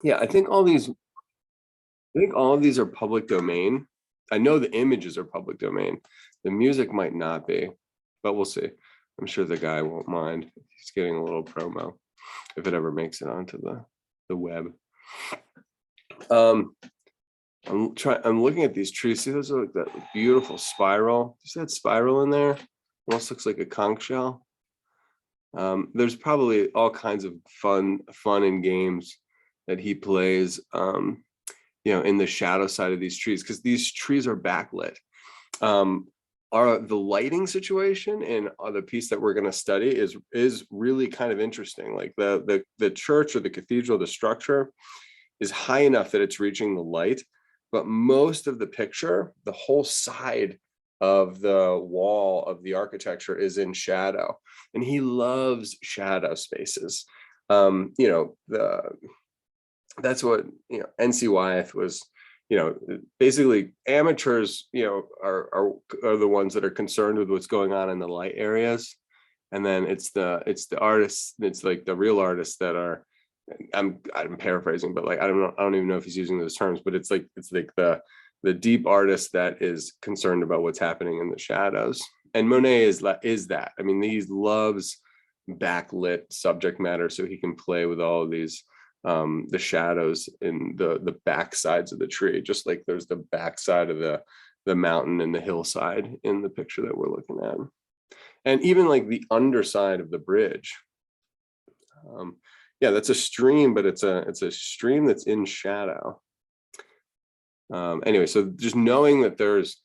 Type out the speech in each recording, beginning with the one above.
Yeah, I think all of these are public domain. I know the images are public domain. The music might not be, but we'll see. I'm sure the guy won't mind. He's getting a little promo if it ever makes it onto the web. Um, I'm looking at these trees. See, those are like that beautiful spiral. You see that spiral in there? Almost looks like a conch shell. There's probably all kinds of fun and games that he plays, in the shadow side of these trees, because these trees are backlit. The lighting situation in the piece that we're going to study is really kind of interesting. Like the church or the cathedral, the structure is high enough that it's reaching the light, but most of the picture, the whole side of the wall of the architecture is in shadow, and he loves shadow spaces. That's what NC Wyeth was. Basically amateurs, are the ones that are concerned with what's going on in the light areas, and then it's the artists, it's like the real artists that are. I'm paraphrasing, but like I don't even know if he's using those terms, but it's like the deep artist that is concerned about what's happening in the shadows. And Monet is that. I mean, he loves backlit subject matter, so he can play with all of these the shadows in the back sides of the tree, just like there's the backside of the mountain and the hillside in the picture that we're looking at, and even like the underside of the bridge. Yeah, that's a stream, but it's a stream that's in shadow. Anyway, so just knowing that there's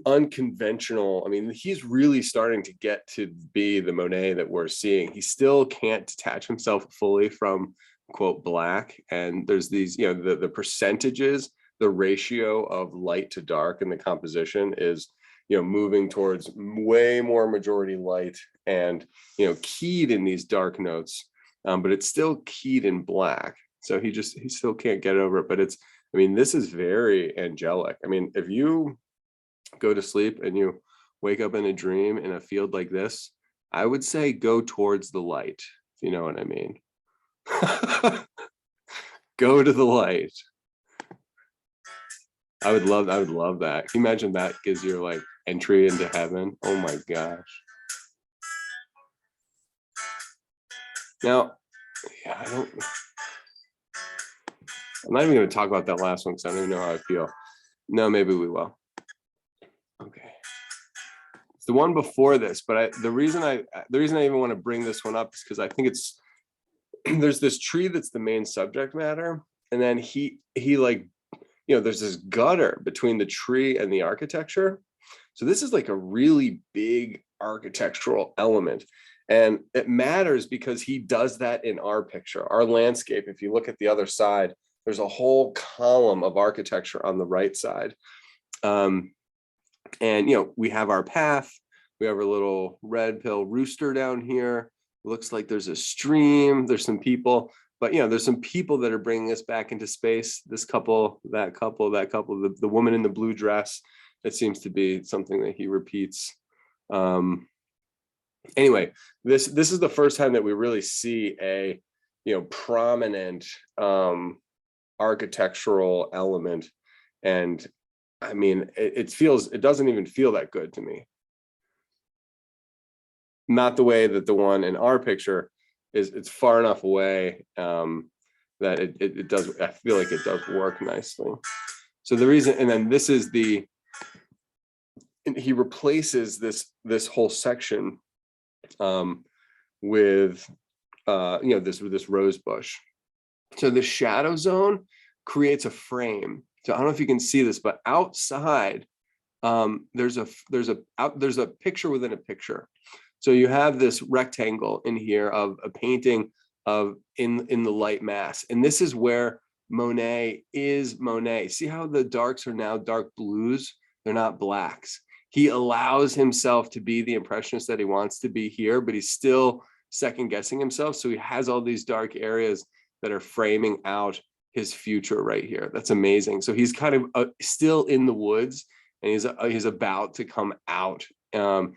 unconventional, I mean, he's really starting to get to be the Monet that we're seeing. He still can't detach himself fully from quote black, and there's these, the percentages, the ratio of light to dark in the composition is moving towards way more majority light, and keyed in these dark notes, but it's still keyed in black. So he still can't get over it. But this is very angelic. I mean, if you go to sleep and you wake up in a dream in a field like this, I would say go towards the light, if you know what I mean. Go to the light. I would love that. Can you imagine that gives you like entry into heaven? Oh my gosh. Now, yeah, I'm not even going to talk about that last one because I don't even know how I feel. No, maybe we will. Okay. It's the one before this, but the reason I even want to bring this one up is because I think it's there's this tree that's the main subject matter, and then he like, there's this gutter between the tree and the architecture. So this is like a really big architectural element, and it matters because he does that in our picture, our landscape. If you look at the other side, there's a whole column of architecture on the right side. And we have our path, we have our little red pill rooster down here. It looks like there's a stream, there's some people, but there's some people that are bringing us back into space. This couple, that couple, the woman in the blue dress, that seems to be something that he repeats. Anyway, this is the first time that we really see a prominent architectural element, and I mean, it doesn't even feel that good to me. Not the way that the one in our picture is. It's far enough away that it does. I feel like it does work nicely. So the reason, and then this is he replaces this whole section with this rose bush. So the shadow zone creates a frame. So I don't know if you can see this, but outside there's a picture within a picture. So you have this rectangle in here of a painting of in the light mass, and this is where Monet is Monet. See how the darks are now dark blues? They're not blacks. He allows himself to be the impressionist that he wants to be here, but he's still second guessing himself. So he has all these dark areas that are framing out his future right here. That's amazing. So he's kind of still in the woods, and he's about to come out. And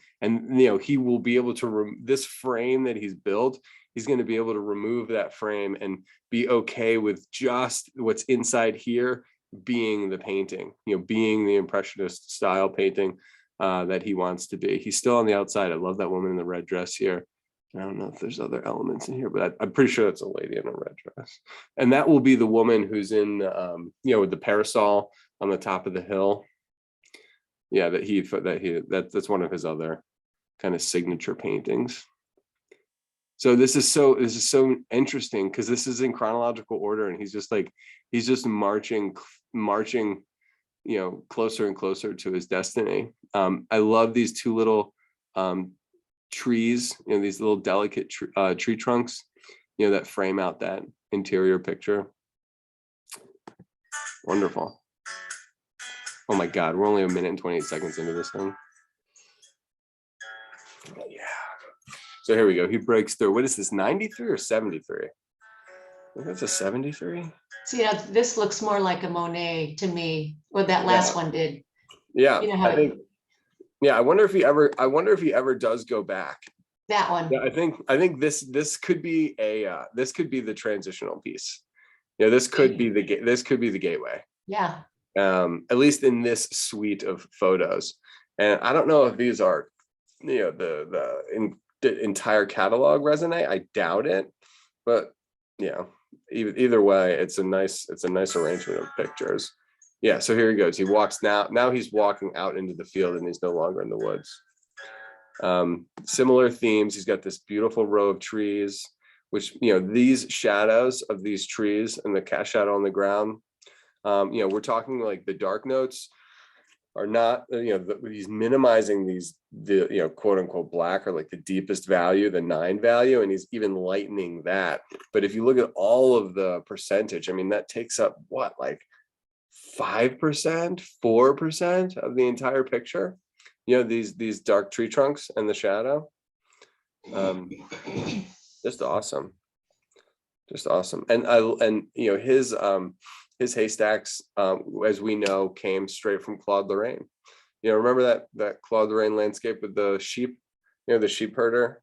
he will be able to this frame that he's built. he's going to be able to remove that frame and be okay with just what's inside here being the painting, being the Impressionist style painting that he wants to be. He's still on the outside. I love that woman in the red dress here. I don't know if there's other elements in here, but I'm pretty sure that's a lady in a red dress. And that will be the woman who's in, with the parasol on the top of the hill. Yeah, that's one of his other kind of signature paintings. So this is so interesting because this is in chronological order, and he's just marching, closer and closer to his destiny. I love these two little trees, these little delicate tree trunks, that frame out that interior picture. Wonderful. Oh my God, we're only 1 minute and 28 seconds into this thing. Yeah. So here we go. He breaks through. What is this, 93 or 73? I think that's a 73. See, this looks more like a Monet to me, or that last one did. Yeah, I think. Yeah, I wonder if he ever does go back. That one. Yeah, I think this could be the transitional piece. This could be the gateway. Yeah. At least in this suite of photos. And I don't know if these are, the entire catalog resonate. I doubt it, but either way, it's a nice arrangement of pictures. Yeah, so here he goes. He walks now he's walking out into the field, and he's no longer in the woods. Similar themes. He's got this beautiful row of trees, which, these shadows of these trees and the cast shadow on the ground, we're talking like the dark notes are not, he's minimizing the quote unquote black, or like the deepest value, the 9 value, and he's even lightening that. But if you look at all of the percentage, I mean, that takes up what, like 5%, 4% of the entire picture, these dark tree trunks and the shadow. Just awesome. And his haystacks, as we know, came straight from Claude Lorraine. Remember that Claude Lorraine landscape with the sheep, the sheep herder?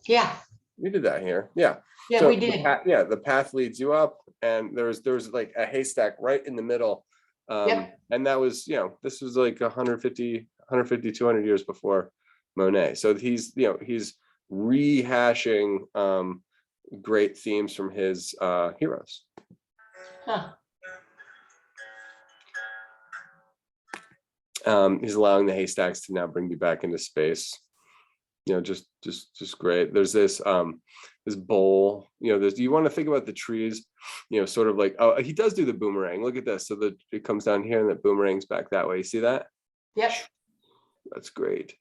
Yeah. We did that here. Yeah. Yeah, so we did. The path leads you up, and there was like a haystack right in the middle. And that was, this was like 150, 200 years before Monet. So he's rehashing great themes from his heroes. Huh. He's allowing the haystacks to now bring you back into space. Just great. There's this this bowl. You want to think about the trees, sort of like, oh, he does do the boomerang. Look at this. So that it comes down here and that boomerangs back that way. You see that? Yep. That's great.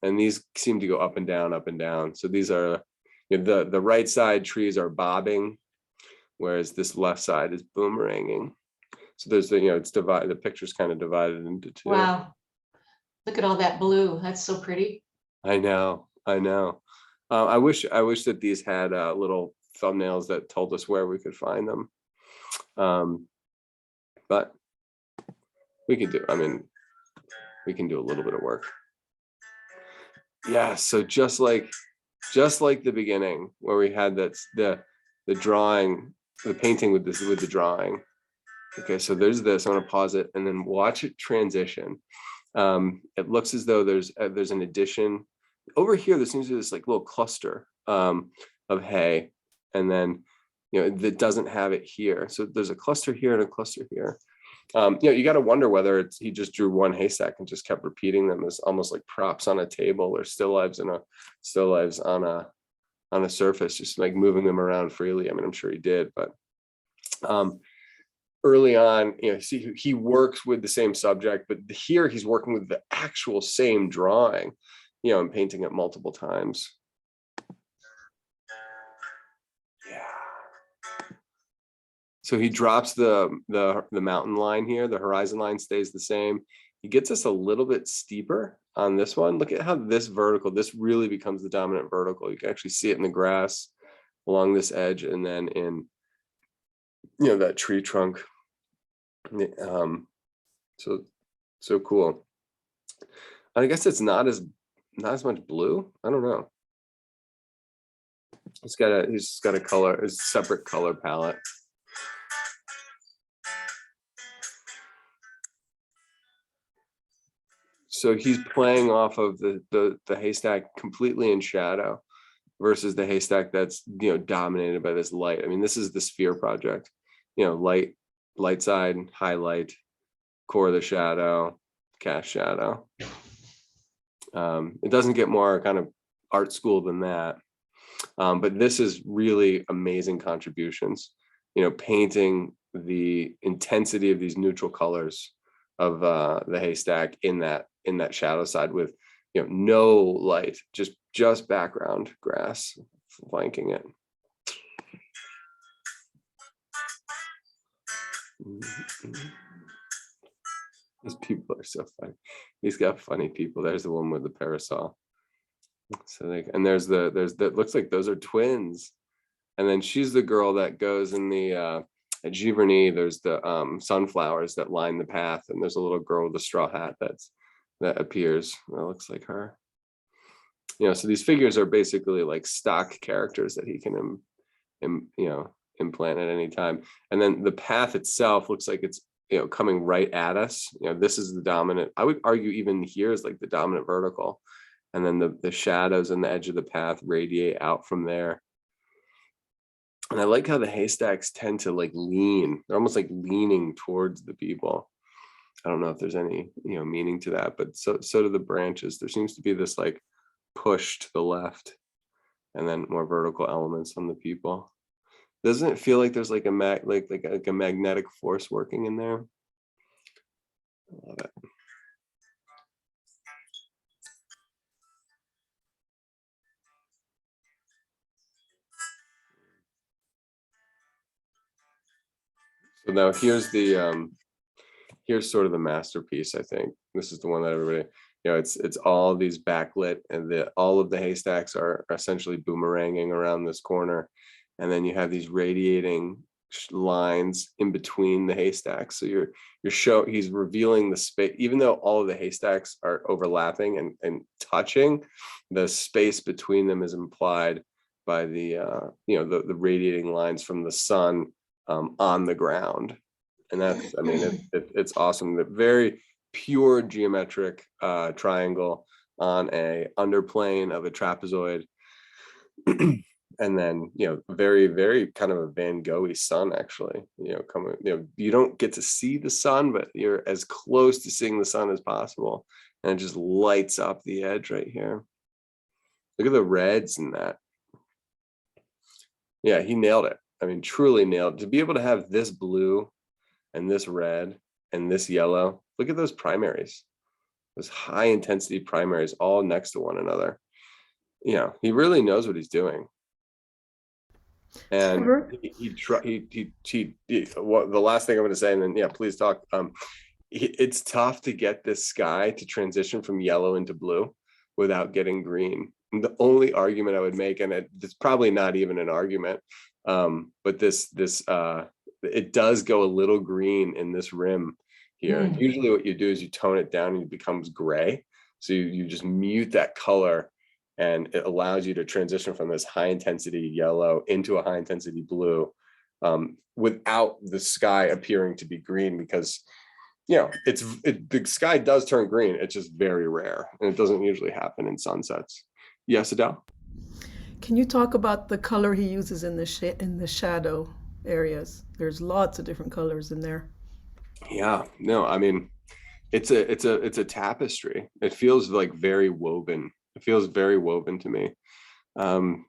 And these seem to go up and down, up and down. So these are the right side trees are bobbing, whereas this left side is boomeranging. So there's it's divided. The picture's kind of divided into two. Wow. Look at all that blue. That's so pretty. I know. I wish that these had little thumbnails that told us where we could find them. But we can do a little bit of work. Yeah. So just like the beginning where we had the drawing, the painting with the drawing. Okay, so there's this. I want to pause it and then watch it transition. It looks as though there's an addition over here. There seems to be this like little cluster of hay, and then that doesn't have it here. So there's a cluster here and a cluster here. You got to wonder whether he just drew one haystack and just kept repeating them as almost like props on a table, or still lives on a surface, just like moving them around freely. I mean, I'm sure he did, but early on, see, he works with the same subject, but here he's working with the actual same drawing, and painting it multiple times. Yeah. So he drops the mountain line here. The horizon line stays the same. He gets us a little bit steeper on this one. Look at how this really becomes the dominant vertical. You can actually see it in the grass along this edge, and then in that tree trunk. So cool. I guess it's not as much blue. I don't know. He's got a color, a separate color palette. So he's playing off of the haystack completely in shadow versus the haystack that's, you know, dominated by this light. I mean, this is the sphere project, you know, light side, highlight, core of the shadow, cast shadow. It doesn't get more kind of art school than that. But this is really amazing contributions, you know, painting the intensity of these neutral colors of the haystack in that shadow side with, you know, no light, just background grass flanking it. These people are so funny. He's got funny people. There's the one with the parasol. So there's that looks like those are twins. And then she's the girl that goes in the at Giverny. There's the sunflowers that line the path, and there's a little girl with a straw hat that appears. That looks like her. You know, so these figures are basically like stock characters that he can you know, implant at any time. And then the path itself looks like it's, you know, coming right at us. You know, this is the dominant. I would argue even here is like the dominant vertical, and then the shadows and the edge of the path radiate out from there. And I like how the haystacks tend to like lean. They're almost like leaning towards the people. I don't know if there's any, you know, meaning to that, but so do the branches. There seems to be this like push to the left, and then more vertical elements on the people. Doesn't it feel like there's like a magnetic force working in there? I love it. So now here's sort of the masterpiece. I think this is the one that everybody, you know, it's all these backlit, and all of the haystacks are essentially boomeranging around this corner, and then you have these radiating lines in between the haystacks. So he's revealing the space, even though all of the haystacks are overlapping and touching, the space between them is implied by the you know, the radiating lines from the sun on the ground. And that's, I mean, it's awesome. The very pure geometric triangle on a underplane of a trapezoid. And then, you know, very, very kind of a Van Gogh-y sun, actually, you know, coming, you know, you don't get to see the sun, but you're as close to seeing the sun as possible. And it just lights up the edge right here. Look at the reds in that. Yeah, he nailed it. I mean, truly nailed it. To be able to have this blue and this red and this yellow, look at those primaries, those high intensity primaries all next to one another. You know, he really knows what he's doing. And the last thing I'm going to say, and then, yeah, please talk. It's tough to get this sky to transition from yellow into blue without getting green. And the only argument I would make, and it's probably not even an argument, but it does go a little green in this rim here. And usually what you do is you tone it down and it becomes gray. So you just mute that color, and it allows you to transition from this high intensity yellow into a high intensity blue without the sky appearing to be green, because, you know, the sky does turn green. It's just very rare, and it doesn't usually happen in sunsets. Yes, Adele? Can you talk about the color he uses in the shadow areas? There's lots of different colors in there. Yeah, no, I mean, it's a tapestry. It feels like very woven. It feels very woven to me. And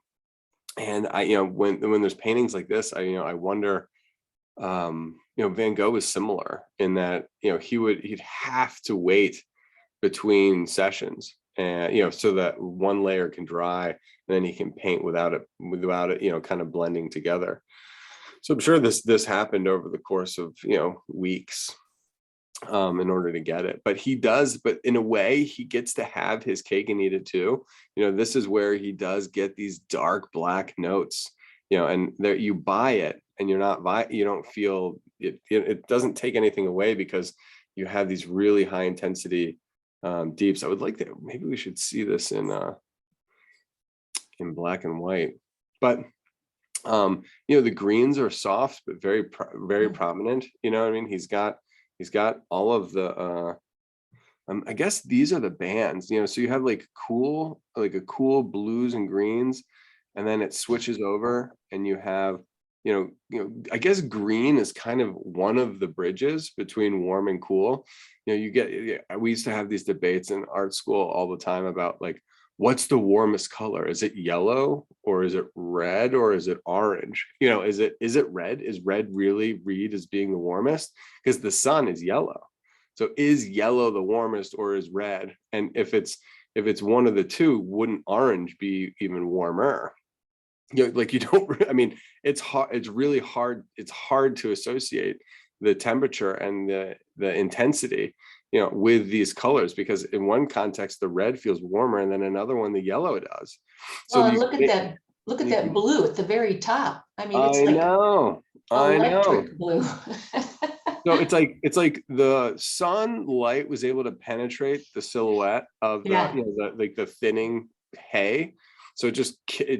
I, you know, when there's paintings like this, I wonder, you know, Van Gogh was similar in that, you know, he'd have to wait between sessions, and, you know, so that one layer can dry, and then he can paint without it, you know, kind of blending together. So I'm sure this happened over the course of, you know, weeks in order to get it. But in a way, he gets to have his cake and eat it too. You know, this is where he does get these dark black notes, you know, and there you buy it, and you don't feel it. It doesn't take anything away, because you have these really high intensity deeps. I would like that. Maybe we should see this in black and white. But you know, the greens are soft but very prominent. You know what I mean? He's got all of the I guess these are the bands, you know, so you have like a cool blues and greens, and then it switches over and you have, I guess green is kind of one of the bridges between warm and cool. You know, we used to have these debates in art school all the time about like, what's the warmest color? Is it yellow or is it red or is it orange? You know, is it red? Is red really read as being the warmest? Because the sun is yellow. So is yellow the warmest or is red? And if it's one of the two, wouldn't orange be even warmer? You know, like you don't, I mean, it's hard, it's really hard. It's hard to associate the temperature and the intensity, you know, with these colors, because in one context, the red feels warmer and then another one, the yellow does. So Well, and look at that blue at the very top. I mean, it's I like know. electric blue. So it's like the sunlight was able to penetrate the silhouette of the thinning hay. So it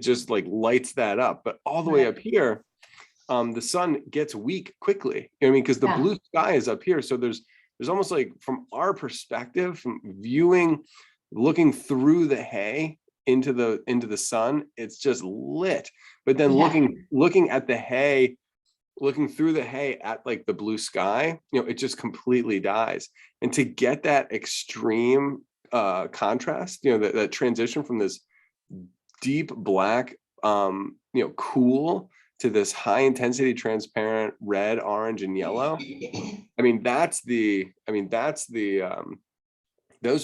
just like lights that up. But all the way up here, the sun gets weak quickly. You know what I mean? Because the blue sky is up here. So there's almost like, from our perspective, from looking through the hay into the sun, it's just lit. But then looking at the hay, looking through the hay at like the blue sky, you know, it just completely dies. And to get that extreme contrast, you know, that transition from this deep black, cool, to this high intensity transparent red, orange, and yellow. I mean, those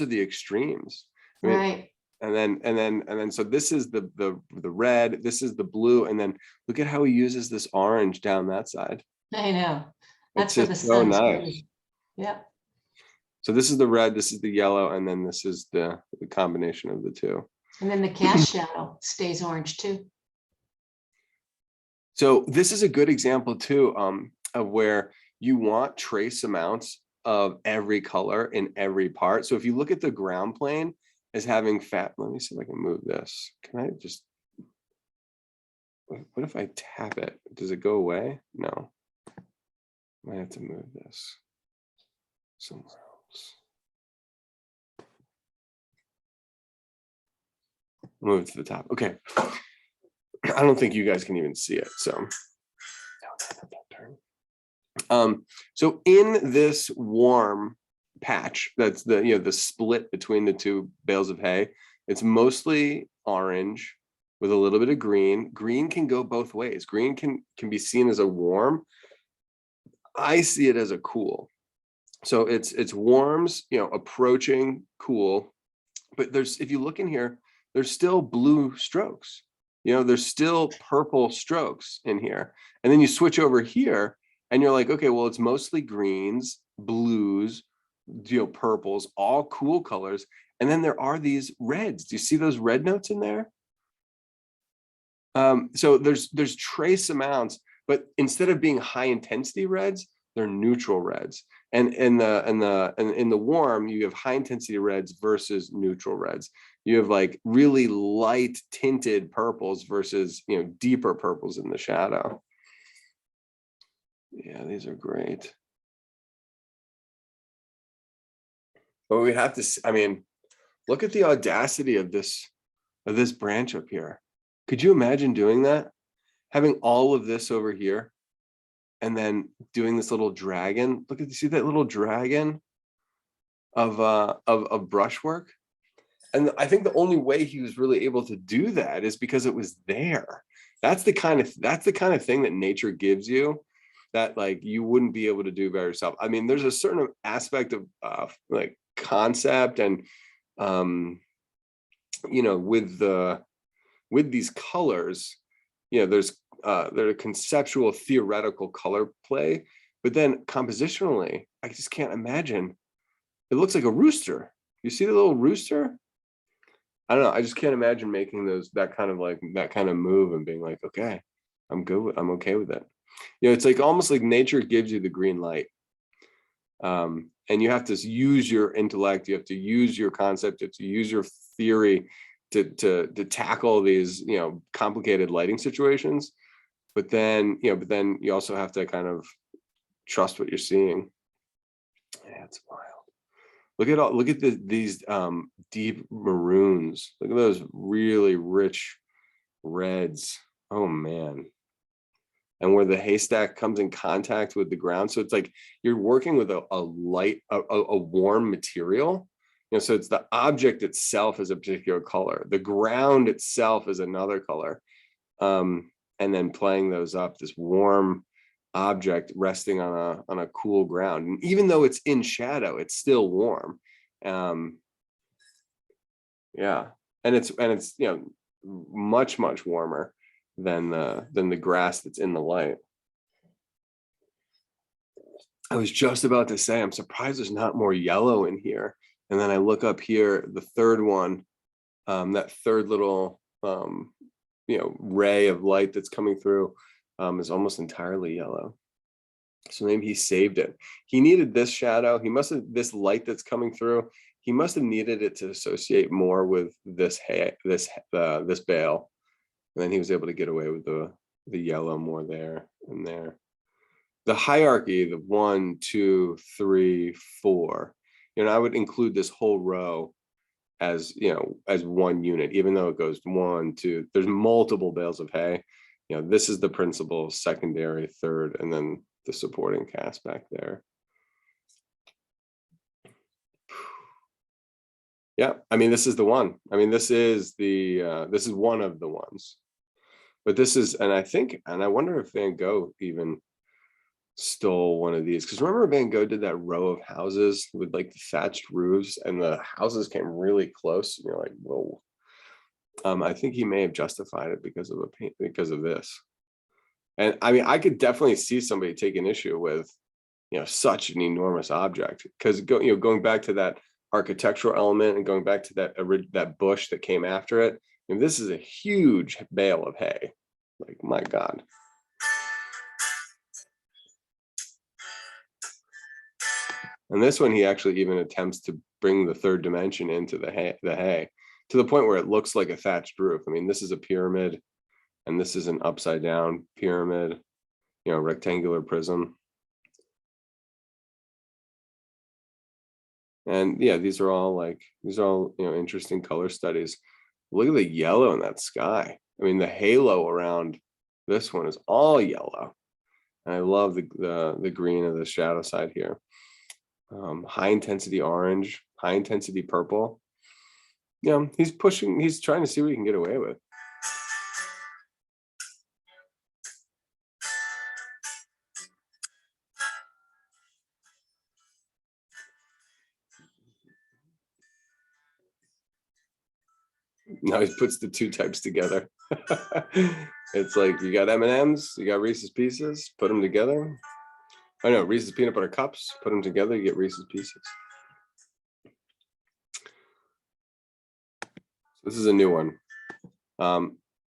are the extremes. I mean, Right. and then so this is the red, this is the blue, and then look at how he uses this orange down that side. I know. It's That's where the just so sun's nice. really. Yeah. So this is the red, this is the yellow, and then this is the combination of the two. And then the cast shadow stays orange too. So this is a good example too, of where you want trace amounts of every color in every part. So if you look at the ground plane as having fat, let me see if I can move this. Can I just, what if I tap it? Does it go away? No. I might have to move this somewhere else. Move it to the top. Okay. I don't think you guys can even see it. So, so in this warm patch, that's the split between the two bales of hay, it's mostly orange with a little bit of green. Green can go both ways. Green can be seen as a warm. I see it as a cool. So it's warms, approaching cool, but if you look in here, there's still blue strokes. There's still purple strokes in here. And then you switch over here and you're like, okay, well, it's mostly greens, blues, purples, all cool colors. And then there are these reds. Do you see those red notes in there? So there's trace amounts, but instead of being high intensity reds, they're neutral reds. And in the warm, you have high intensity reds versus neutral reds. You have like really light tinted purples versus deeper purples in the shadow. Yeah, these are great. But we have to, I mean, look at the audacity of this branch up here. Could you imagine doing that? Having all of this over here and then doing this little dragon. Look at, you see that little dragon of brushwork? And I think the only way he was really able to do that is because it was there. That's the kind of thing that nature gives you that like you wouldn't be able to do by yourself. I mean, there's a certain aspect of like concept and with these colors, there's a conceptual theoretical color play, but then compositionally, I just can't imagine. It looks like a rooster. You see the little rooster? I don't know. I just can't imagine making that kind of move and being like, okay, I'm okay with it. It's like almost like nature gives you the green light. And you have to use your intellect, you have to use your concept, you have to use your theory to tackle these, you know, complicated lighting situations. But then, you know, you also have to kind of trust what you're seeing. Yeah, it's wild. Look at these deep maroons. Look at those really rich reds. Oh man. And where the haystack comes in contact with the ground. So it's like you're working with a light, a warm material. You know, so it's the object itself is a particular color. The ground itself is another color. And then playing those up, this warm object resting on a cool ground. And even though it's in shadow, it's still warm. Yeah. And it's, you know, much warmer than the grass that's in the light. I was just about to say, I'm surprised there's not more yellow in here. And then I look up here, the third one, that third little, you know, ray of light that's coming through is almost entirely yellow. So maybe he saved it. He needed this shadow. He must have, this light that's coming through, he must have needed it to associate more with this this bale. And then he was able to get away with the yellow more there and there. The hierarchy, the 1, 2, 3, 4, you know, I would include this whole row as, you know, as one unit, even though it goes 1, 2, there's multiple bales of hay. You know, this is the principal, secondary, third, and then the supporting cast back there. Yeah, I mean, this is the one. I mean, this is the this is one of the ones. But this is, and I think, and I wonder if Van Gogh even stole one of these, because remember Van Gogh did that row of houses with like the thatched roofs, and the houses came really close, and you're like, whoa. I think he may have justified it because of this. And I mean, I could definitely see somebody taking issue with, you know, such an enormous object, because you know, going back to that architectural element and going back to that bush that came after it, and this is a huge bale of hay. Like, my God. And this one, he actually even attempts to bring the third dimension into the hay to the point where it looks like a thatched roof. I mean, this is a pyramid, and this is an upside down pyramid, you know, rectangular prism. And yeah, these are all, you know, interesting color studies. Look at the yellow in that sky. I mean, the halo around this one is all yellow. And I love the green of the shadow side here. High intensity orange, high intensity purple. Yeah, he's trying to see what he can get away with. Now he puts the two types together. It's like, you got M&Ms, you got Reese's Pieces, put them together. I know, Reese's peanut butter cups, put them together, you get Reese's Pieces. This is a new one.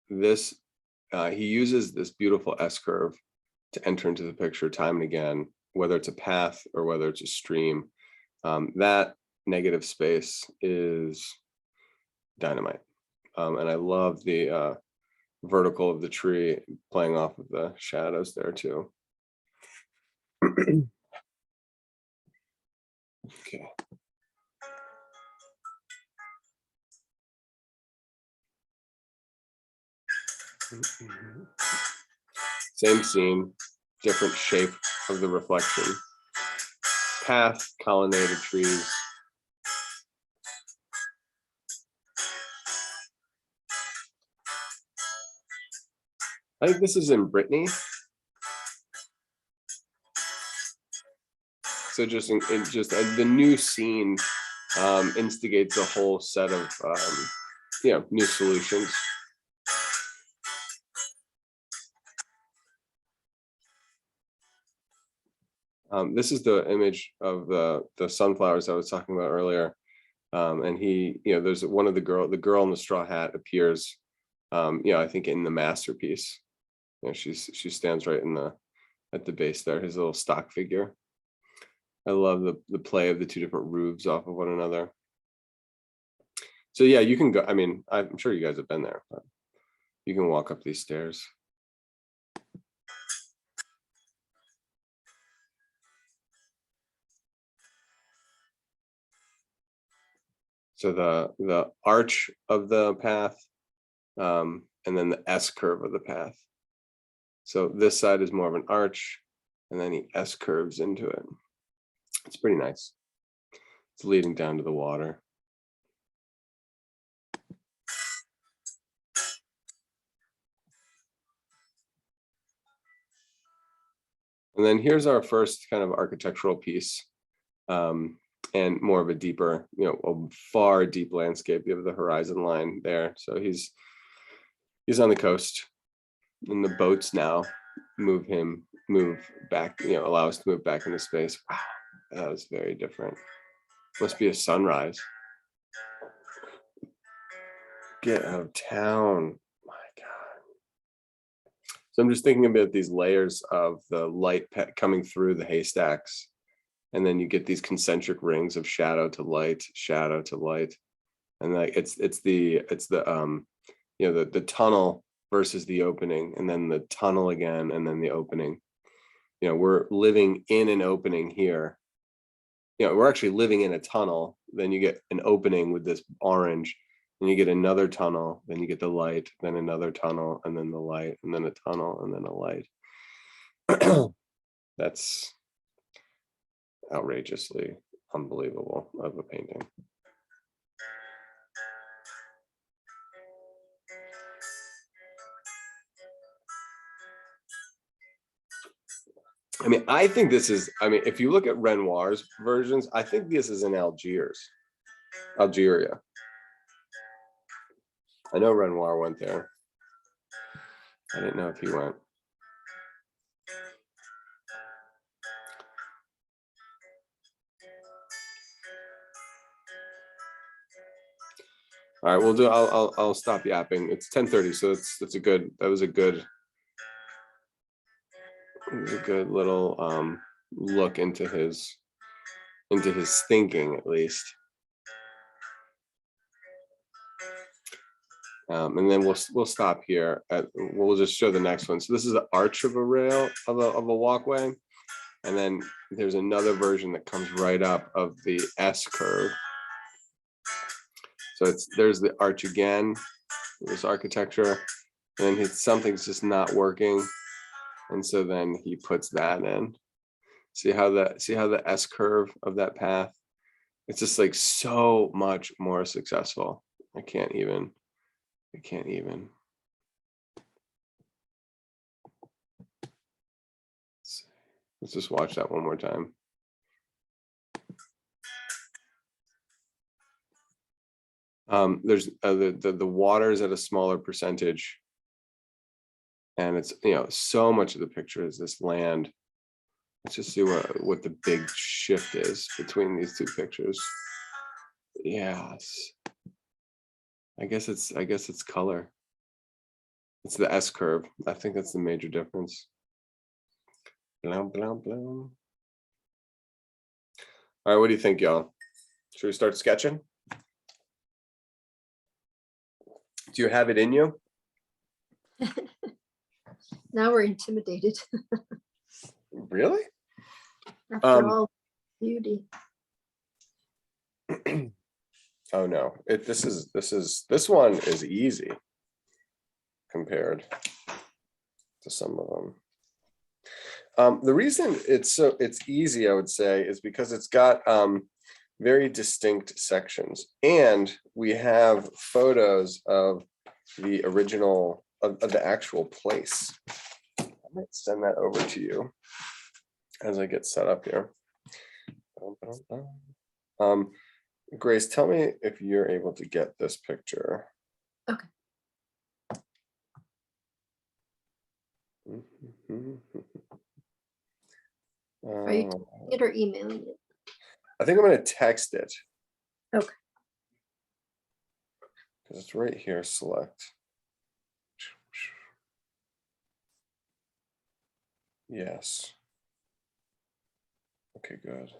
He uses this beautiful S-curve to enter into the picture time and again, whether it's a path or whether it's a stream. That negative space is dynamite. And I love the vertical of the tree playing off of the shadows there too. Okay. Same scene, different shape of the reflection. Path, colonnaded trees. I think this is in Brittany. So just the new scene instigates a whole set of you know, new solutions. This is the image of the sunflowers I was talking about earlier. And he, you know, there's one of the girl in the straw hat appears, you know, I think in the masterpiece. You know, she stands right at the base there, his little stock figure. I love the play of the two different roofs off of one another. So yeah, you can go, I mean, I'm sure you guys have been there, but you can walk up these stairs. So the arch of the path, and then the S curve of the path. So this side is more of an arch, and then he S curves into it. It's pretty nice. It's leading down to the water. And then here's our first kind of architectural piece, and more of a deeper, a far deep landscape. You have the horizon line there. So he's on the coast, and the boats now move back, allow us to move back into space. Wow, that was very different. Must be a sunrise. Get out of town. My God. So I'm just thinking about these layers of the light coming through the haystacks. And then you get these concentric rings of shadow to light. And like it's the the tunnel versus the opening, and then the tunnel again, and then the opening. We're living in an opening here. We're actually living in a tunnel. Then you get an opening with this orange, then you get another tunnel, then you get the light, then another tunnel, and then the light, and then a tunnel, and then a light. That's outrageously unbelievable of a painting. I mean, I think this is, if you look at Renoir's versions, I think this is in Algeria. I know Renoir went there. I didn't know if he went. All right, we'll do. I'll stop yapping. It's 10:30, so that was a good little look into his thinking, at least. And then we'll stop here. We'll just show the next one. So this is the arch of a rail of a walkway, and then there's another version that comes right up of the S curve. So there's the arch again, this architecture, and then something's just not working, and so then he puts that in. See how the S curve of that path? It's just like so much more successful. I can't even. Let's just watch that one more time. There's the water's at a smaller percentage, and it's so much of the picture is this land. Let's just see what the big shift is between these two pictures. Yes, I guess it's color. It's the S curve. I think that's the major difference. Blah, blah, blah. All right, what do you think, y'all? Should we start sketching? Do you have it in you? Now we're intimidated. Really? After all, beauty. Oh no! This one is easy compared to some of them. The reason it's easy, I would say, is because it's got very distinct sections, and we have photos of the original of the actual place. I might send that over to you as I get set up here. Grace, tell me if you're able to get this picture. Okay. Are you texting it or emailing it? I think I'm going to text it. Okay. Because it's right here, select. Yes. Okay, good.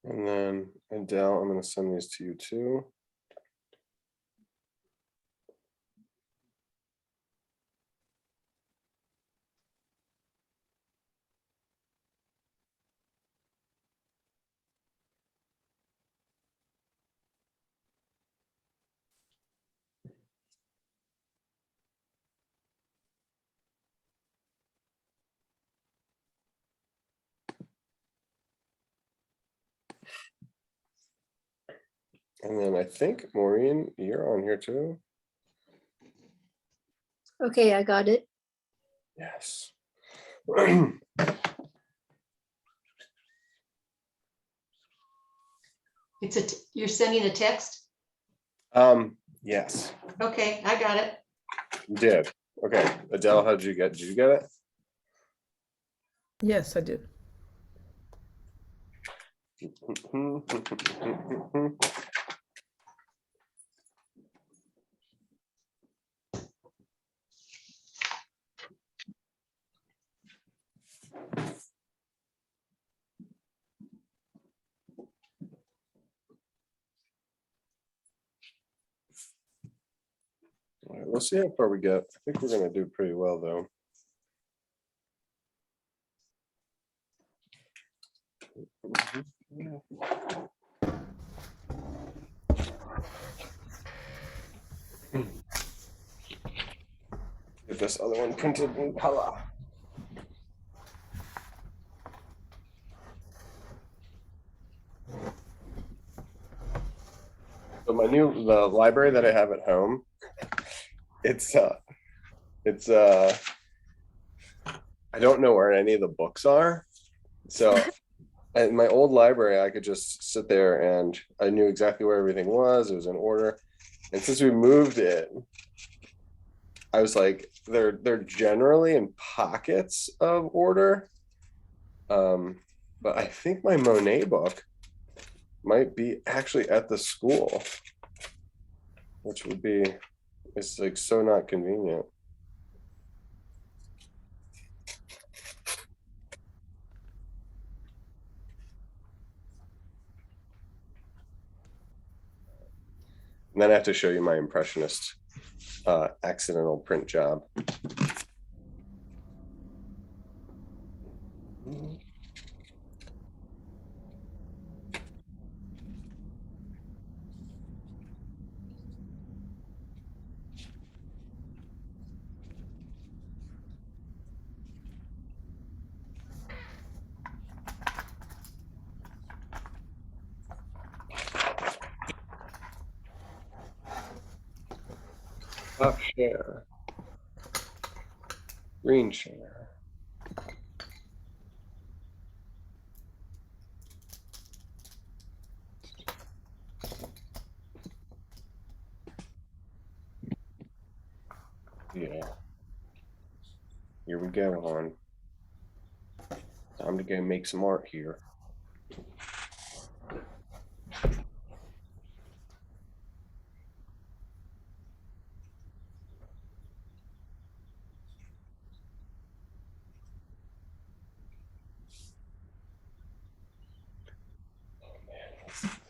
And then Adele, I'm going to send these to you too. And then I think, Maureen, you're on here too. Okay, I got it. Yes. You're sending a text? Yes, Okay, I got it. you did. Okay, Adele, did you get it? Yes, I did. All right, we'll see how far we get. I think we're gonna do pretty well though. Get this other one printed in color. So the library that I have at home, it's I don't know where any of the books are. So in my old library, I could just sit there and I knew exactly where everything was. It was in order. And since we moved it, I was like, they're generally in pockets of order. But I think my Monet book might be actually at the school, which would be, it's like so not convenient. And then I have to show you my Impressionist accidental print job. Up share. Green share. Yeah. Here we go, hon. Time to go make some art here.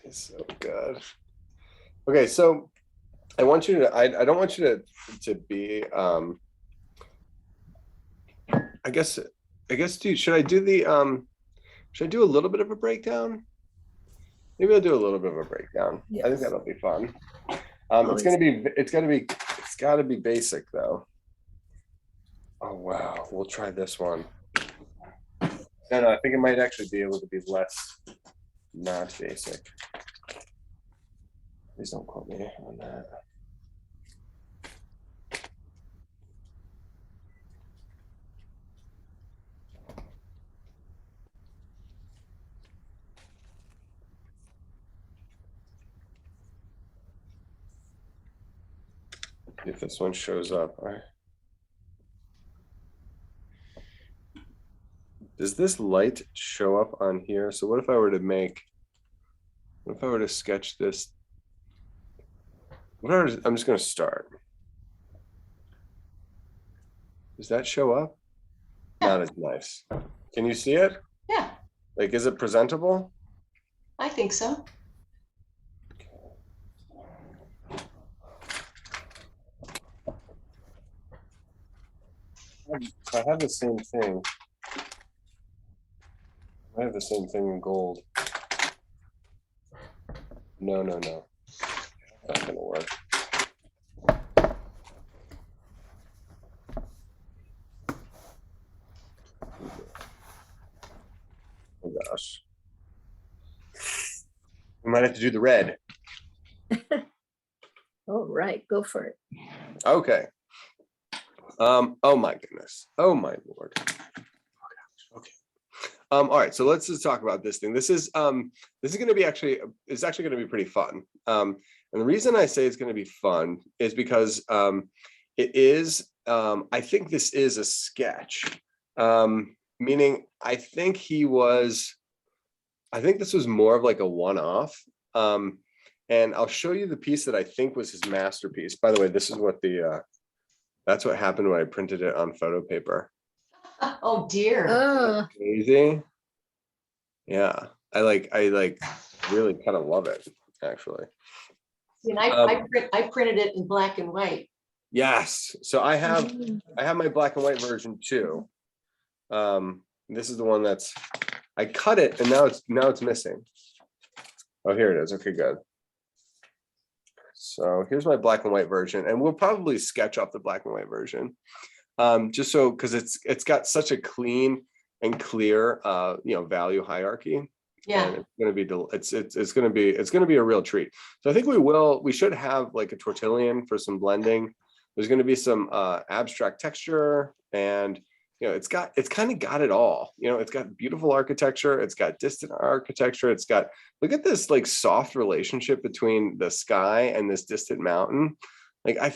It's so good. Okay, so I want you to, I don't want you to be I guess dude, should I do a little bit of a breakdown? Maybe I'll do a little bit of a breakdown. I think Yes. that'll be fun. Always. It's gotta be basic though. Oh wow, we'll try this one. No, I think it might actually be able to be less not basic. Please don't quote me on that. If this one shows up, all right. Does this light show up on here? So what if I were to sketch this? I'm just going to start. Does that show up? Not as nice. Can you see it? Yeah, Like, is it presentable? I think so. I have the same thing. I have the same thing in gold. No. Not gonna work. Oh gosh. We might have to do the red. All right, go for it. Okay. Oh my goodness. Oh my Lord. Okay. All right, so let's just talk about this thing. This is going to be it's actually going to be pretty fun. And the reason I say it's going to be fun is because it is, I think this is a sketch. Meaning I think this was more of like a one-off. And I'll show you the piece that I think was his masterpiece. By the way, this is what that's what happened when I printed it on photo paper. Oh dear. Crazy. Yeah, I really kind of love it, actually. And I printed it in black and white. Yes, so I have my black and white version too. This is the one I cut it and now it's missing. Oh, here it is. Okay, good. So here's my black and white version, and we'll probably sketch up the black and white version, just so, because it's got such a clean and clear value hierarchy. Yeah. And it's going to be a real treat. So I think we should have like a tortillon for some blending. There's going to be some abstract texture, and it's kind of got it all. It's got beautiful architecture, it's got distant architecture, it's got, look at this like soft relationship between the sky and this distant mountain. Like I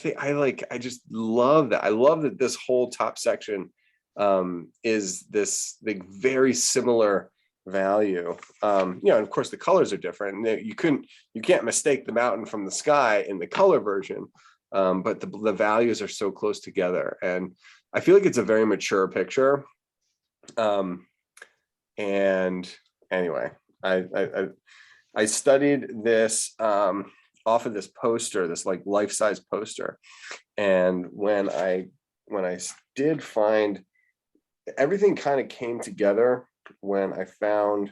just love that. I love that this whole top section is this like very similar value. And of course the colors are different. You can't mistake the mountain from the sky in the color version. But the values are so close together, and I feel like it's a very mature picture. And anyway, I studied this off of this poster, this like life-size poster, and when I did find, everything kind of came together when I found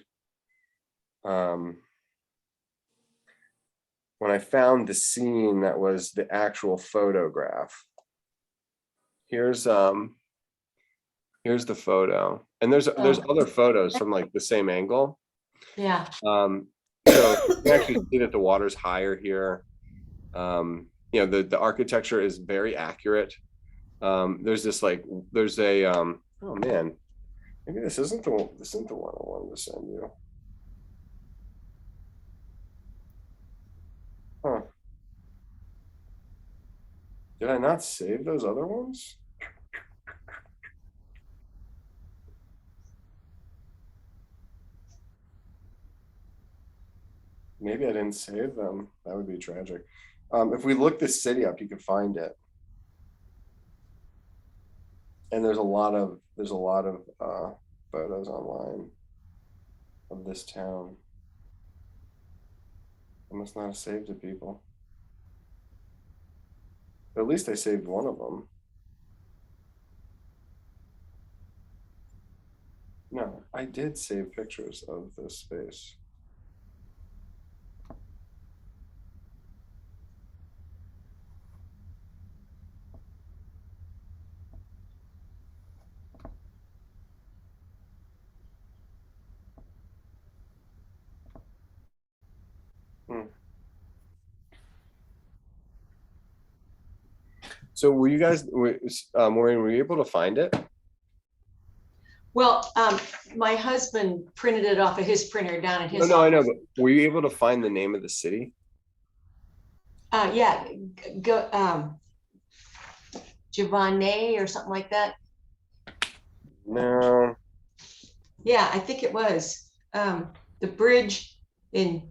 the scene that was the actual photograph. Here's the photo, and there's other photos from like the same angle. Yeah. So you can actually see that the water's higher here. The architecture is very accurate. There's a oh man, maybe this isn't the one I wanted to send you. Huh. Did I not save those other ones? Maybe I didn't save them. That would be tragic. If we look this city up, you can find it. And there's a lot of photos online of this town. I must not have saved it, people. But at least I saved one of them. No, I did save pictures of this space. So were you guys, Maureen, were you able to find it? Well, my husband printed it off of his printer down at his. No, I know, but were you able to find the name of the city? Yeah, Giovanni or something like that. No. Yeah, I think it was the bridge in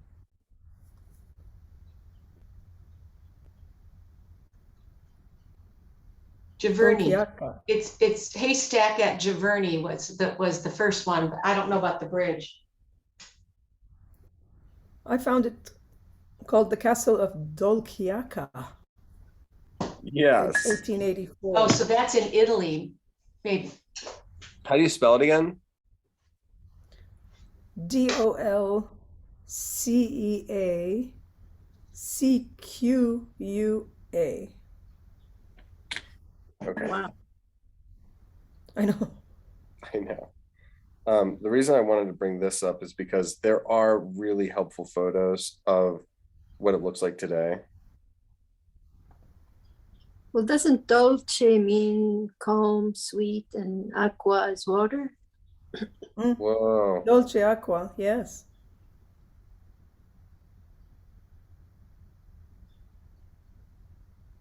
Giverny. It's Haystack at Giverny was the first one, but I don't know about the bridge. I found it called the Castle of Dolciaca, Yes. 1884. Oh, so that's in Italy, maybe. How do you spell it again? Dolceacua. Okay, Wow. I know. I know. The reason I wanted to bring this up is because there are really helpful photos of what it looks like today. Well, doesn't dolce mean calm, sweet, and aqua is water? Mm, Whoa, Dolceacqua, yes.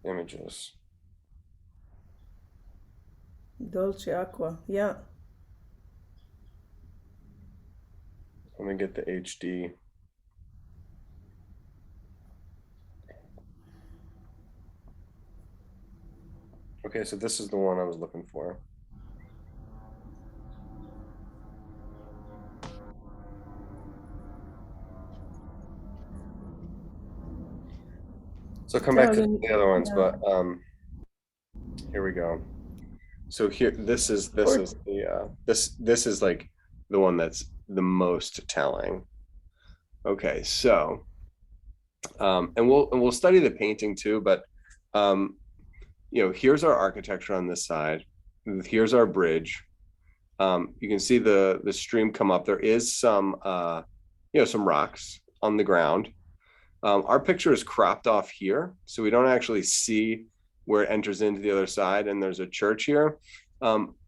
images. Dolceacqua, yeah. Let me get the HD. Okay, so this is the one I was looking for. So come back to Italian, the other ones, yeah. but here we go. So here, this is Or- the this is like the one that's the most telling. Okay, so and we'll study the painting too, but you know, here's our architecture on this side. Here's our bridge. You can see the stream come up. There is some you know, some rocks on the ground. Our picture is cropped off here, so we don't actually see where it enters into the other side, and there's a church here.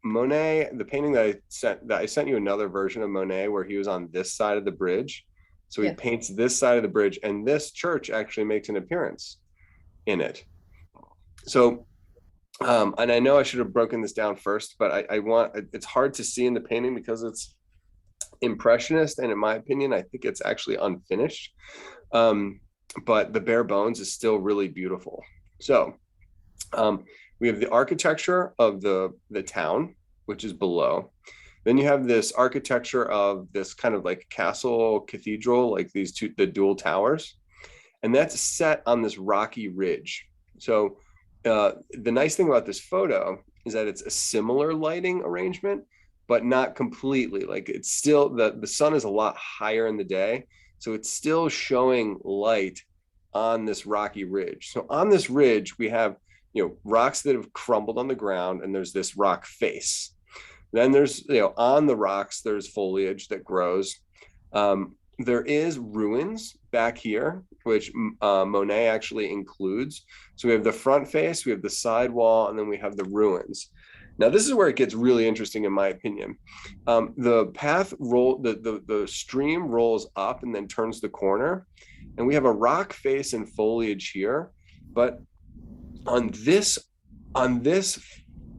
Monet, the painting that I sent you another version of Monet where he was on this side of the bridge. So he Yes. paints this side of the bridge, and this church actually makes an appearance in it. So and I know I should have broken this down first, but I want, it's hard to see in the painting because it's Impressionist, and in my opinion, I think it's actually unfinished. But the bare bones is still really beautiful. So we have the architecture of the town, which is below. Then you have this architecture of this kind of like castle cathedral, like these two, the dual towers, and that's set on this rocky ridge. So the nice thing about this photo is that it's a similar lighting arrangement, but not completely. Like it's still, the sun is a lot higher in the day, so it's still showing light on this rocky ridge. So on this ridge, we have, you know, rocks that have crumbled on the ground, and there's this rock face. Then there's, you know, on the rocks, there's foliage that grows. There is ruins back here, which Monet actually includes. So we have the front face, we have the side wall, and then we have the ruins. Now this is where it gets really interesting, in my opinion. The path roll, the stream rolls up and then turns the corner, and we have a rock face and foliage here. But on this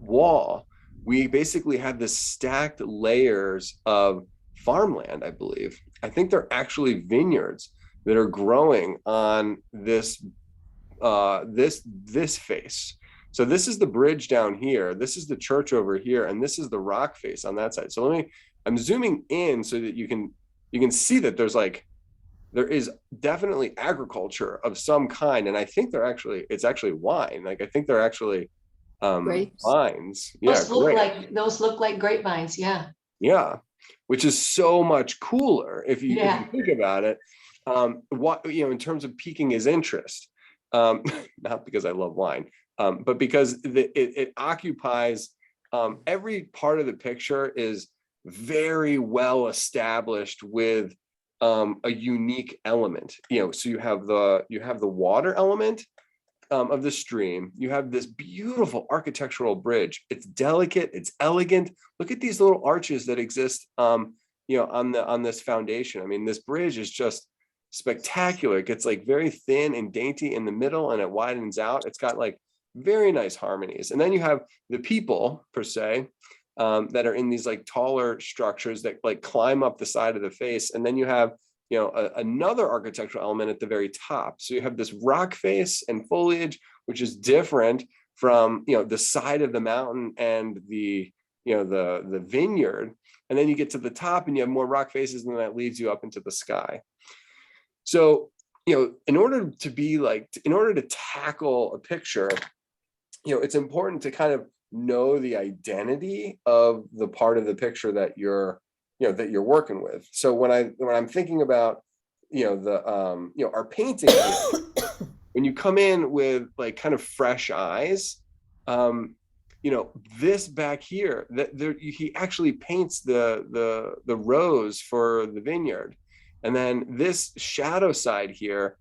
wall, we basically have this stacked layers of farmland, I believe. I think they're actually vineyards that are growing on this this face. So this is the bridge down here, this is the church over here, and this is the rock face on that side. So I'm zooming in so that you can see that there is definitely agriculture of some kind, and I think it's actually wine. Like I think they're actually Grapes. vines. Yeah, Those look like grapevines, yeah. yeah, which is so much cooler if you think about it. What, you know, in terms of piquing his interest, not because I love wine, but because it occupies every part of the picture is very well established with a unique element. You know, so you have the water element of the stream. You have this beautiful architectural bridge. It's delicate, it's elegant. Look at these little arches that exist, you know, on this foundation. I mean, this bridge is just spectacular. It gets like very thin and dainty in the middle, and it widens out. It's got like very nice harmonies. And then you have the people per se that are in these like taller structures that like climb up the side of the face. And then you have, you know, another architectural element at the very top. So you have this rock face and foliage, which is different from, you know, the side of the mountain and the, you know, the vineyard. And then you get to the top and you have more rock faces, and then that leads you up into the sky. So, in order to tackle a picture, it's important to kind of know the identity of the part of the picture that you're working with. So when I'm thinking about, our painting, when you come in with like kind of fresh eyes, this back here, he actually paints the rows for the vineyard. And then this shadow side here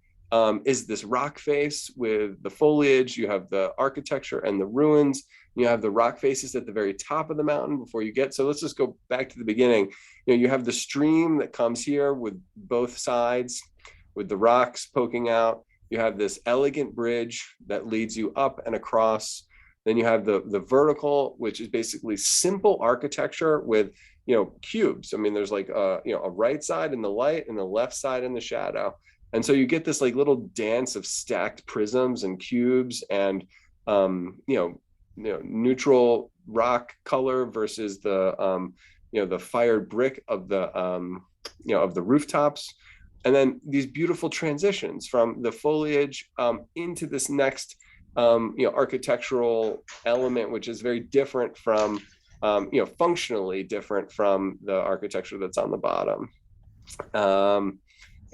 is this rock face with the foliage. You have the architecture and the ruins. You have the rock faces at the very top of the mountain before you get. So let's just go back to the beginning. You have the stream that comes here with both sides, with the rocks poking out. You have this elegant bridge that leads you up and across. Then you have the vertical, which is basically simple architecture with, cubes. I mean, there's like a right side in the light and the left side in the shadow. And so you get this like little dance of stacked prisms and cubes and, neutral rock color versus the fired brick of the rooftops. And then these beautiful transitions from the foliage into this next architectural element, which is very different from, functionally different from the architecture that's on the bottom.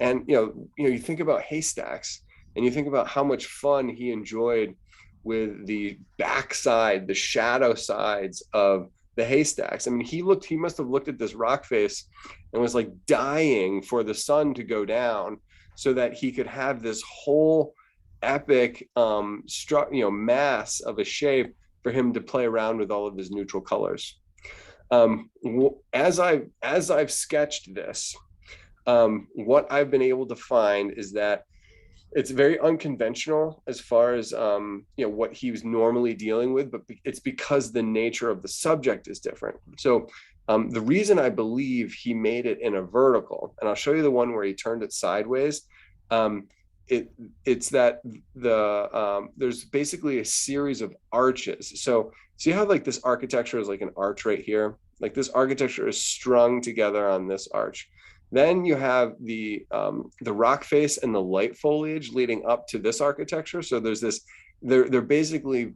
And you think about haystacks, and you think about how much fun he enjoyed with the backside, the shadow sides of the haystacks. I mean, he must have looked at this rock face and was like dying for the sun to go down so that he could have this whole epic mass of a shape for him to play around with all of his neutral colors. As I've sketched this, what I've been able to find is that it's very unconventional as far as what he was normally dealing with, but it's because the nature of the subject is different. So the reason I believe he made it in a vertical, and I'll show you the one where he turned it sideways, it's that there's basically a series of arches. So see how like this architecture is like an arch right here? Like this architecture is strung together on this arch. Then you have the rock face and the light foliage leading up to this architecture. So there's this, they're basically,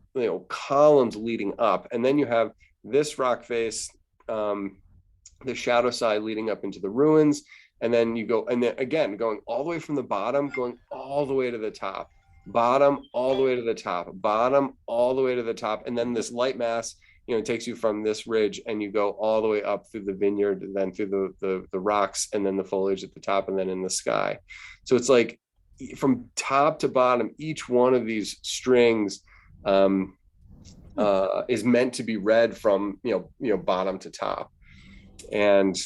columns leading up. And then you have this rock face, the shadow side leading up into the ruins. And then you go, and then again, going all the way from the bottom, going all the way to the top, bottom, all the way to the top, bottom, all the way to the top. And then this light mass, takes you from this ridge and you go all the way up through the vineyard, and then through the rocks, and then the foliage at the top, and then in the sky. So it's like from top to bottom, each one of these strings is meant to be read from, bottom to top. And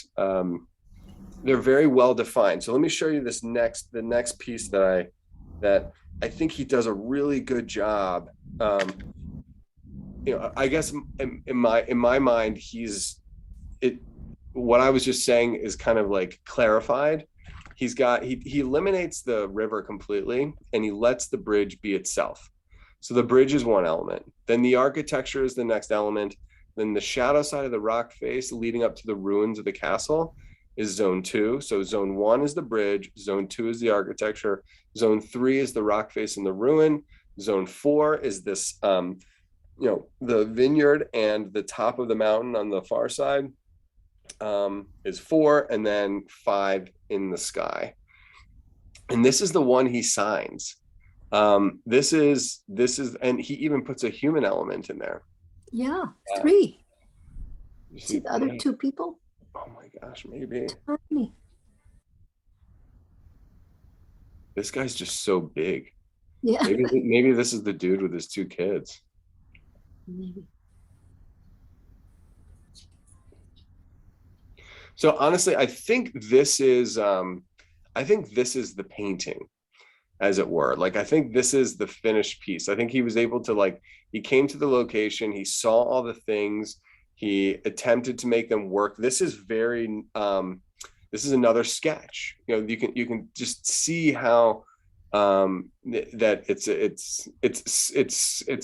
they're very well defined. So let me show you the next piece that I think he does a really good job. I guess in my mind, what I was just saying is kind of like clarified. He eliminates the river completely, and he lets the bridge be itself. So the bridge is one element. Then the architecture is the next element. Then the shadow side of the rock face leading up to the ruins of the castle is zone 2. So zone 1 is the bridge. Zone 2 is the architecture. Zone 3 is the rock face and the ruin. Zone 4 is this, the vineyard and the top of the mountain on the far side is 4, and then 5 in the sky. And this is the one he signs. This is, and he even puts a human element in there. Yeah, 3. You see the other 2 people? Oh my gosh, maybe. Tiny. This guy's just so big. Yeah. Maybe this is the dude with his 2 kids. Maybe. So honestly, I think this is the painting, as it were. Like, I think this is the finished piece. I think he was able to, he came to the location, he saw all the things, he attempted to make them work. This is very, this is another sketch. You can just see how that it's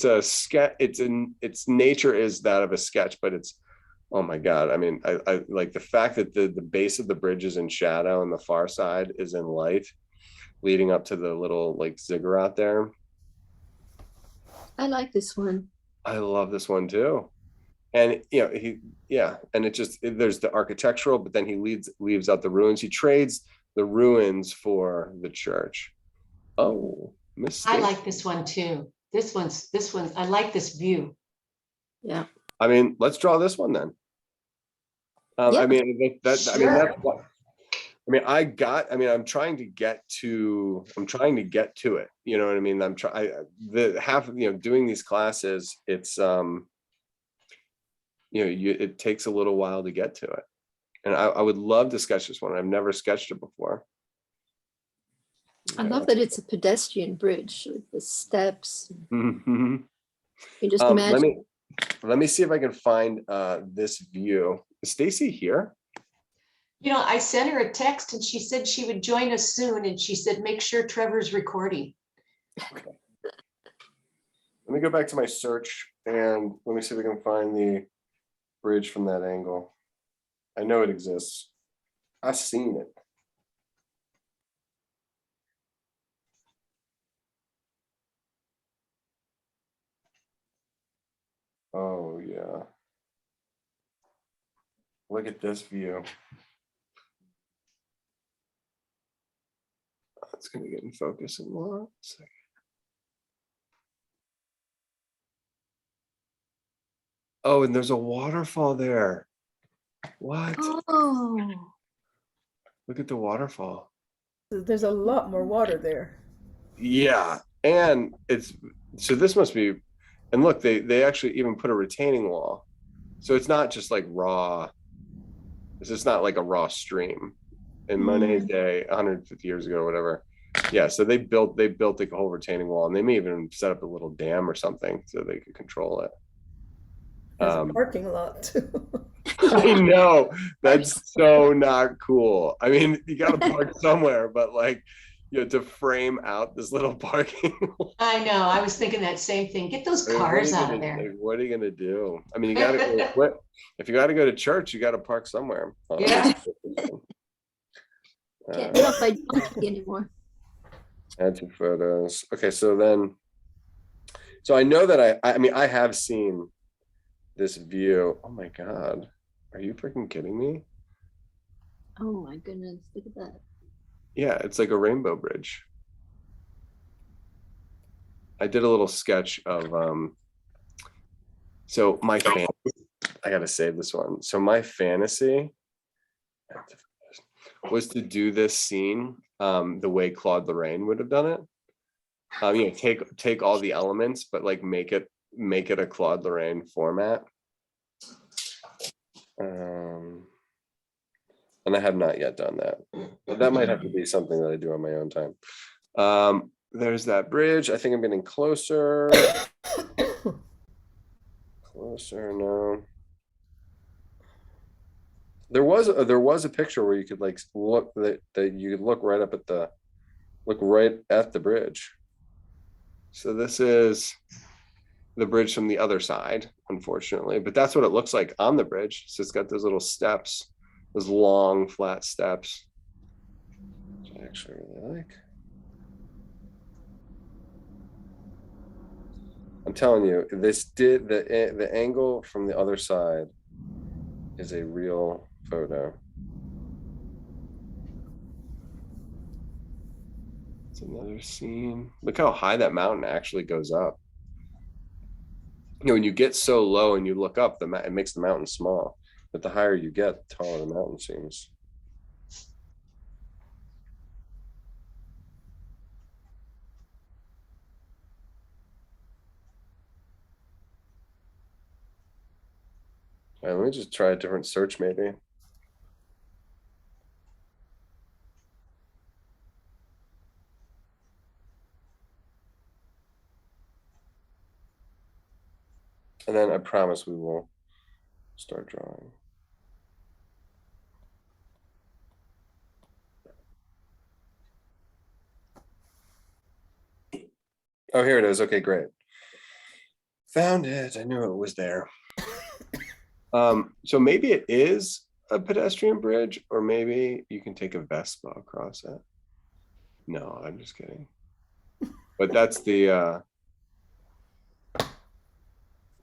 a sketch. Its nature is that of a sketch, but it's, oh my God. I mean, I like the fact that the base of the bridge is in shadow and the far side is in light. leading up to the little like ziggurat there. I like this one. I love this one too. And and there's the architectural, but then he leaves out the ruins. He trades the ruins for the church. Oh, I mistake. like this one too. This one's, I like this view. Yeah. I mean, let's draw this one then. Yeah. I mean, that's Sure. what, I'm trying to get to it. You know what I mean? Doing these classes, it's, it takes a little while to get to it. And I would love to sketch this one. I've never sketched it before. I love that it's a pedestrian bridge with the steps. Mhm. You just imagine. Let me see if I can find this view. Is Stacy here? I sent her a text and she said she would join us soon. And she said, make sure Trevor's recording. Okay. Let me go back to my search and let me see if we can find the bridge from that angle. I know it exists. I've seen it. Oh yeah. Look at this view. It's gonna get in focus in 1 second. Oh, and there's a waterfall there. What? Oh, Look at the waterfall. There's a lot more water there. Yeah, and this must be, and look, they actually even put a retaining wall, so it's not just like raw. It's just not like a raw stream. In Monet's day, 150 years ago, or whatever. Yeah, so they built like a whole retaining wall, and they may even set up a little dam or something so they could control it. There's a parking lot too. I know, that's so not cool. I mean, you got to park somewhere, but like, to frame out this little parking lot. I know. I was thinking that same thing. Get those cars out of there. Like, what are you gonna do? I mean, you got to if you got to go to church, you got to park somewhere. Yeah. can't get off by donkey anymore. Add to photos. Okay, so I know that I have seen this view. Oh my God, are you freaking kidding me? Oh my goodness, look at that. Yeah, it's like a rainbow bridge. I did a little sketch of so my fantasy, I gotta save this one. So my fantasy was to do this scene the way Claude Lorraine would have done it. Take all the elements, but like make it a Claude Lorraine format. And I have not yet done that. But that might have to be something that I do on my own time. There's that bridge. I think I'm getting closer. Closer, no. There was a picture where you could like look that you could look right at the bridge. So this is the bridge from the other side, unfortunately, but that's what it looks like on the bridge. So it's got those little steps, those long flat steps, which I actually really like. I'm telling you, the angle from the other side is a real photo. It's another scene. Look how high that mountain actually goes up. When you get so low and you look up, it makes the mountain small. But the higher you get, the taller the mountain seems. All right, let me just try a different search maybe. And then I promise we will start drawing. Oh, here it is. Okay, great. Found it. I knew it was there. So maybe it is a pedestrian bridge, or maybe you can take a Vespa across it. No, I'm just kidding. But that's the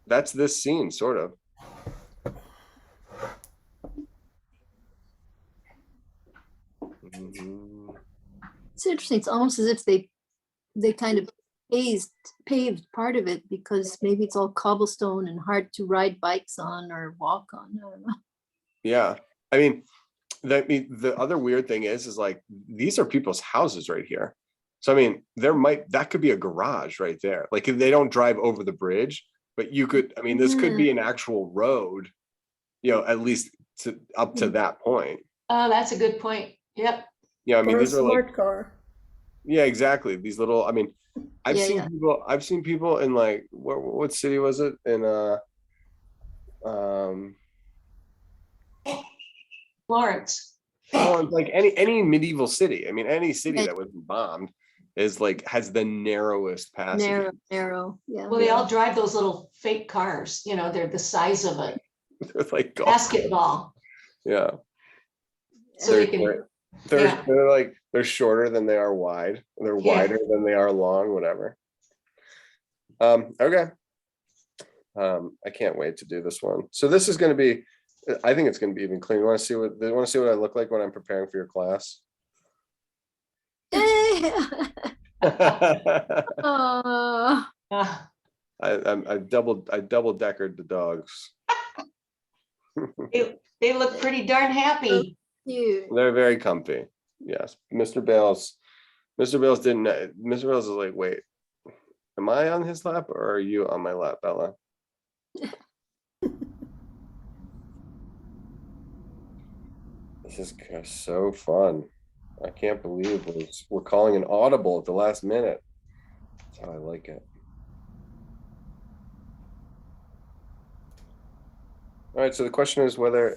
that's this scene, sort of. Mhm. It's interesting. It's almost as if they kind of paved part of it because maybe it's all cobblestone and hard to ride bikes on or walk on. I don't know. Yeah, I mean, the other weird thing is like these are people's houses right here. So I mean, that could be a garage right there. Like if they don't drive over the bridge, but you could. I mean, this could be an actual road. At least up to that point. Oh, that's a good point. Yep. Yeah, I mean, Or a these are like, smart car. yeah, exactly. These little. I mean, I've Yeah, seen yeah. people. I've seen people in like what city was it in? Um, Florence. well, it's like any medieval city. I mean, any city Right. that wasn't bombed is like has the narrowest passage. Narrow. Yeah. Well, they all drive those little fake cars, they're the size of a They're like golf. basketball. Yeah, So they're they can, yeah. they're shorter than they are wide. They're Yeah. wider than they are long. Whatever. Okay. I can't wait to do this one. So this is going to be. I think it's going to be even cleaner. You want to see what I look like when I'm preparing for your class? Oh, Ah, I double deckered the dogs. they look pretty darn happy. cute. They're very comfy. Yes, Mr. Bales didn't. Mr. Bales is like, wait, am I on his lap or are you on my lap, Bella? This is so fun. I can't believe we're calling an audible at the last minute. That's how I like it. All right, so the question is whether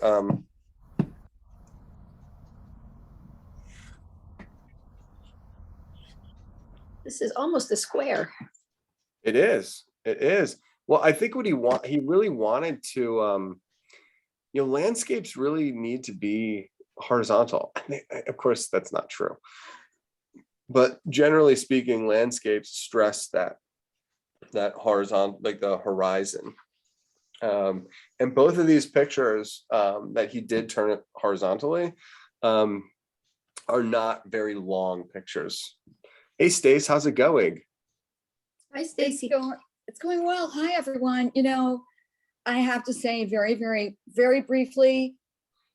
This is almost a square. it is. Well, I think he really wanted to landscapes really need to be horizontal. I mean, of course, that's not true. But generally speaking, landscapes stress that horizontal, like the horizon. And both of these pictures that he did turn it horizontally are not very long pictures. Hey, Stace, how's it going? Hi, Stacy. It's going well. Hi, everyone. I have to say very, very, very briefly,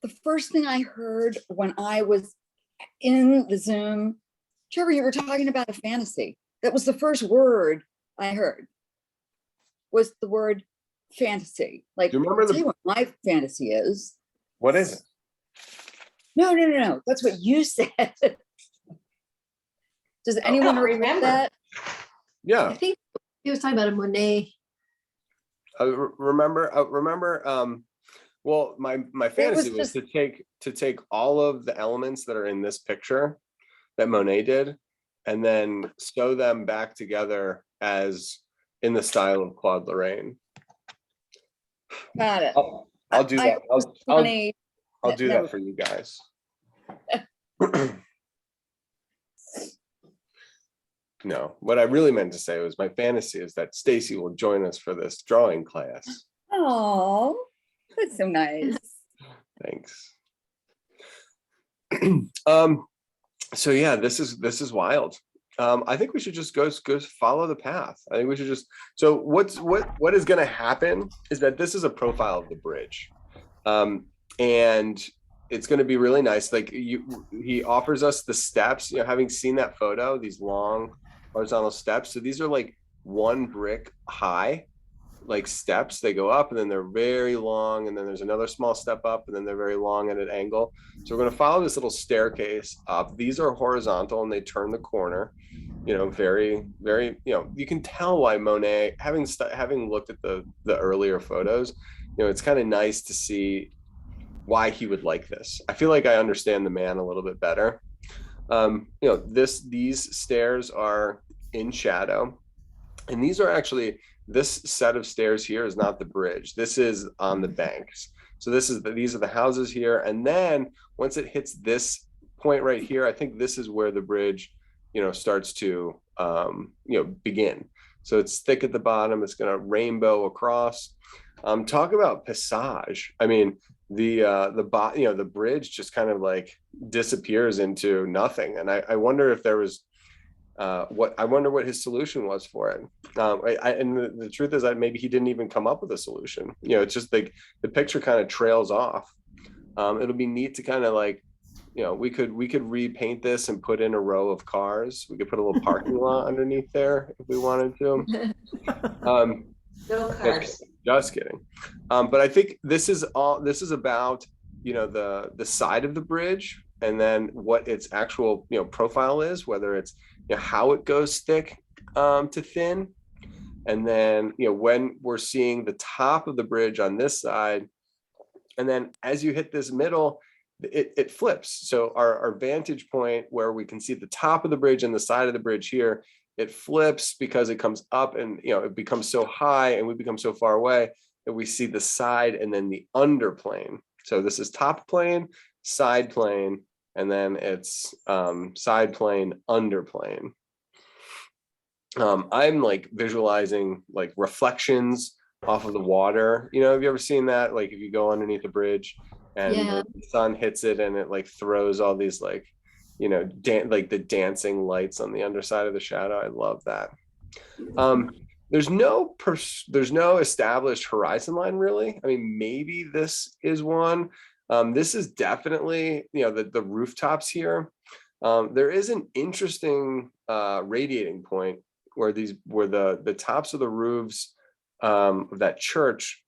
the first thing I heard when I was in the Zoom, Trevor, you were talking about a fantasy. That was the first word I heard, was the word fantasy. Like, Do you remember I'll tell you what my fantasy is. What is it? No. That's what you said. Does anyone remember that? Yeah. I think he was talking about a Monet. Remember. Well, my fantasy was to take all of the elements that are in this picture that Monet did, and then sew them back together as in the style of Claude Lorraine. Got it. I'll do that. I'll do No. that for you guys. No, what I really meant to say was my fantasy is that Stacy will join us for this drawing class. Oh, that's so nice. Thanks. So yeah, this is wild. I think we should just go follow the path. I think we should just. So what is going to happen is that this is a profile of the bridge, and it's going to be really nice. Like he offers us the steps. Having seen that photo, these long horizontal steps. So these are like one brick high, like steps. They go up and then they're very long, and then there's another small step up, and then they're very long at an angle. So we're going to follow this little staircase up. These are horizontal and they turn the corner. Very, very. You can tell why Monet, having looked at the earlier photos, it's kind of nice to see why he would like this. I feel like I understand the man a little bit better. These stairs are in shadow, and these are actually. This set of stairs here is not the bridge. This is on the banks. So these are the houses here. And then once it hits this point right here, I think this is where the bridge starts to, begin. So it's thick at the bottom. It's going to rainbow across. Talk about passage. I mean, the bridge just kind of like disappears into nothing. And I wonder if there was, I wonder what his solution was for it. And the truth is that maybe he didn't even come up with a solution. It's just like the picture kind of trails off. It'll be neat to kind of like, we could repaint this and put in a row of cars. We could put a little parking lot underneath there if we wanted to. No cars. Just kidding. But I think this is about, the side of the bridge, and then what its actual, profile is, whether it's, how it goes thick to thin. And then, when we're seeing the top of the bridge on this side, and then as you hit this middle, it flips. So our vantage point where we can see the top of the bridge and the side of the bridge here, it flips because it comes up and, it becomes so high and we become so far away that we see the side and then the underplane. So this is top plane, side plane, and then it's side plane, underplane. I'm like visualizing like reflections off of the water. Have you ever seen that? Like if you go underneath the bridge and the sun hits it and it like throws all these like, like the dancing lights on the underside of the shadow. I love that. There's no established horizon line really. I mean, maybe this is one. This is definitely, the rooftops here. There is an interesting radiating point where the tops of the roofs of that church,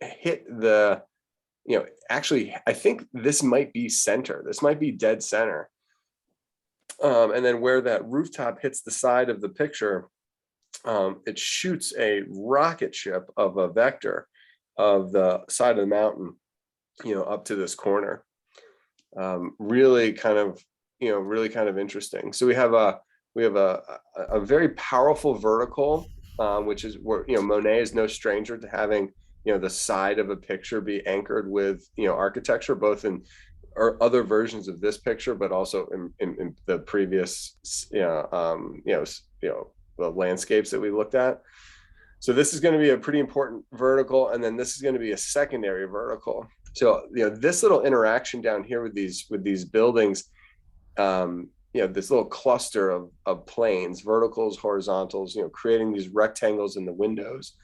hit the, actually, I think this might be center. This might be dead center. And then where that rooftop hits the side of the picture, it shoots a rocket ship of a vector of the side of the mountain, up to this corner. Really kind of interesting. So we have a very powerful vertical, which is where, Monet is no stranger to having, the side of a picture be anchored with, architecture, both in or other versions of this picture, but also in the previous, the landscapes that we looked at. So this is going to be a pretty important vertical, and then this is going to be a secondary vertical. So this little interaction down here with these buildings, this little cluster of planes, verticals, horizontals, creating these rectangles in the windows.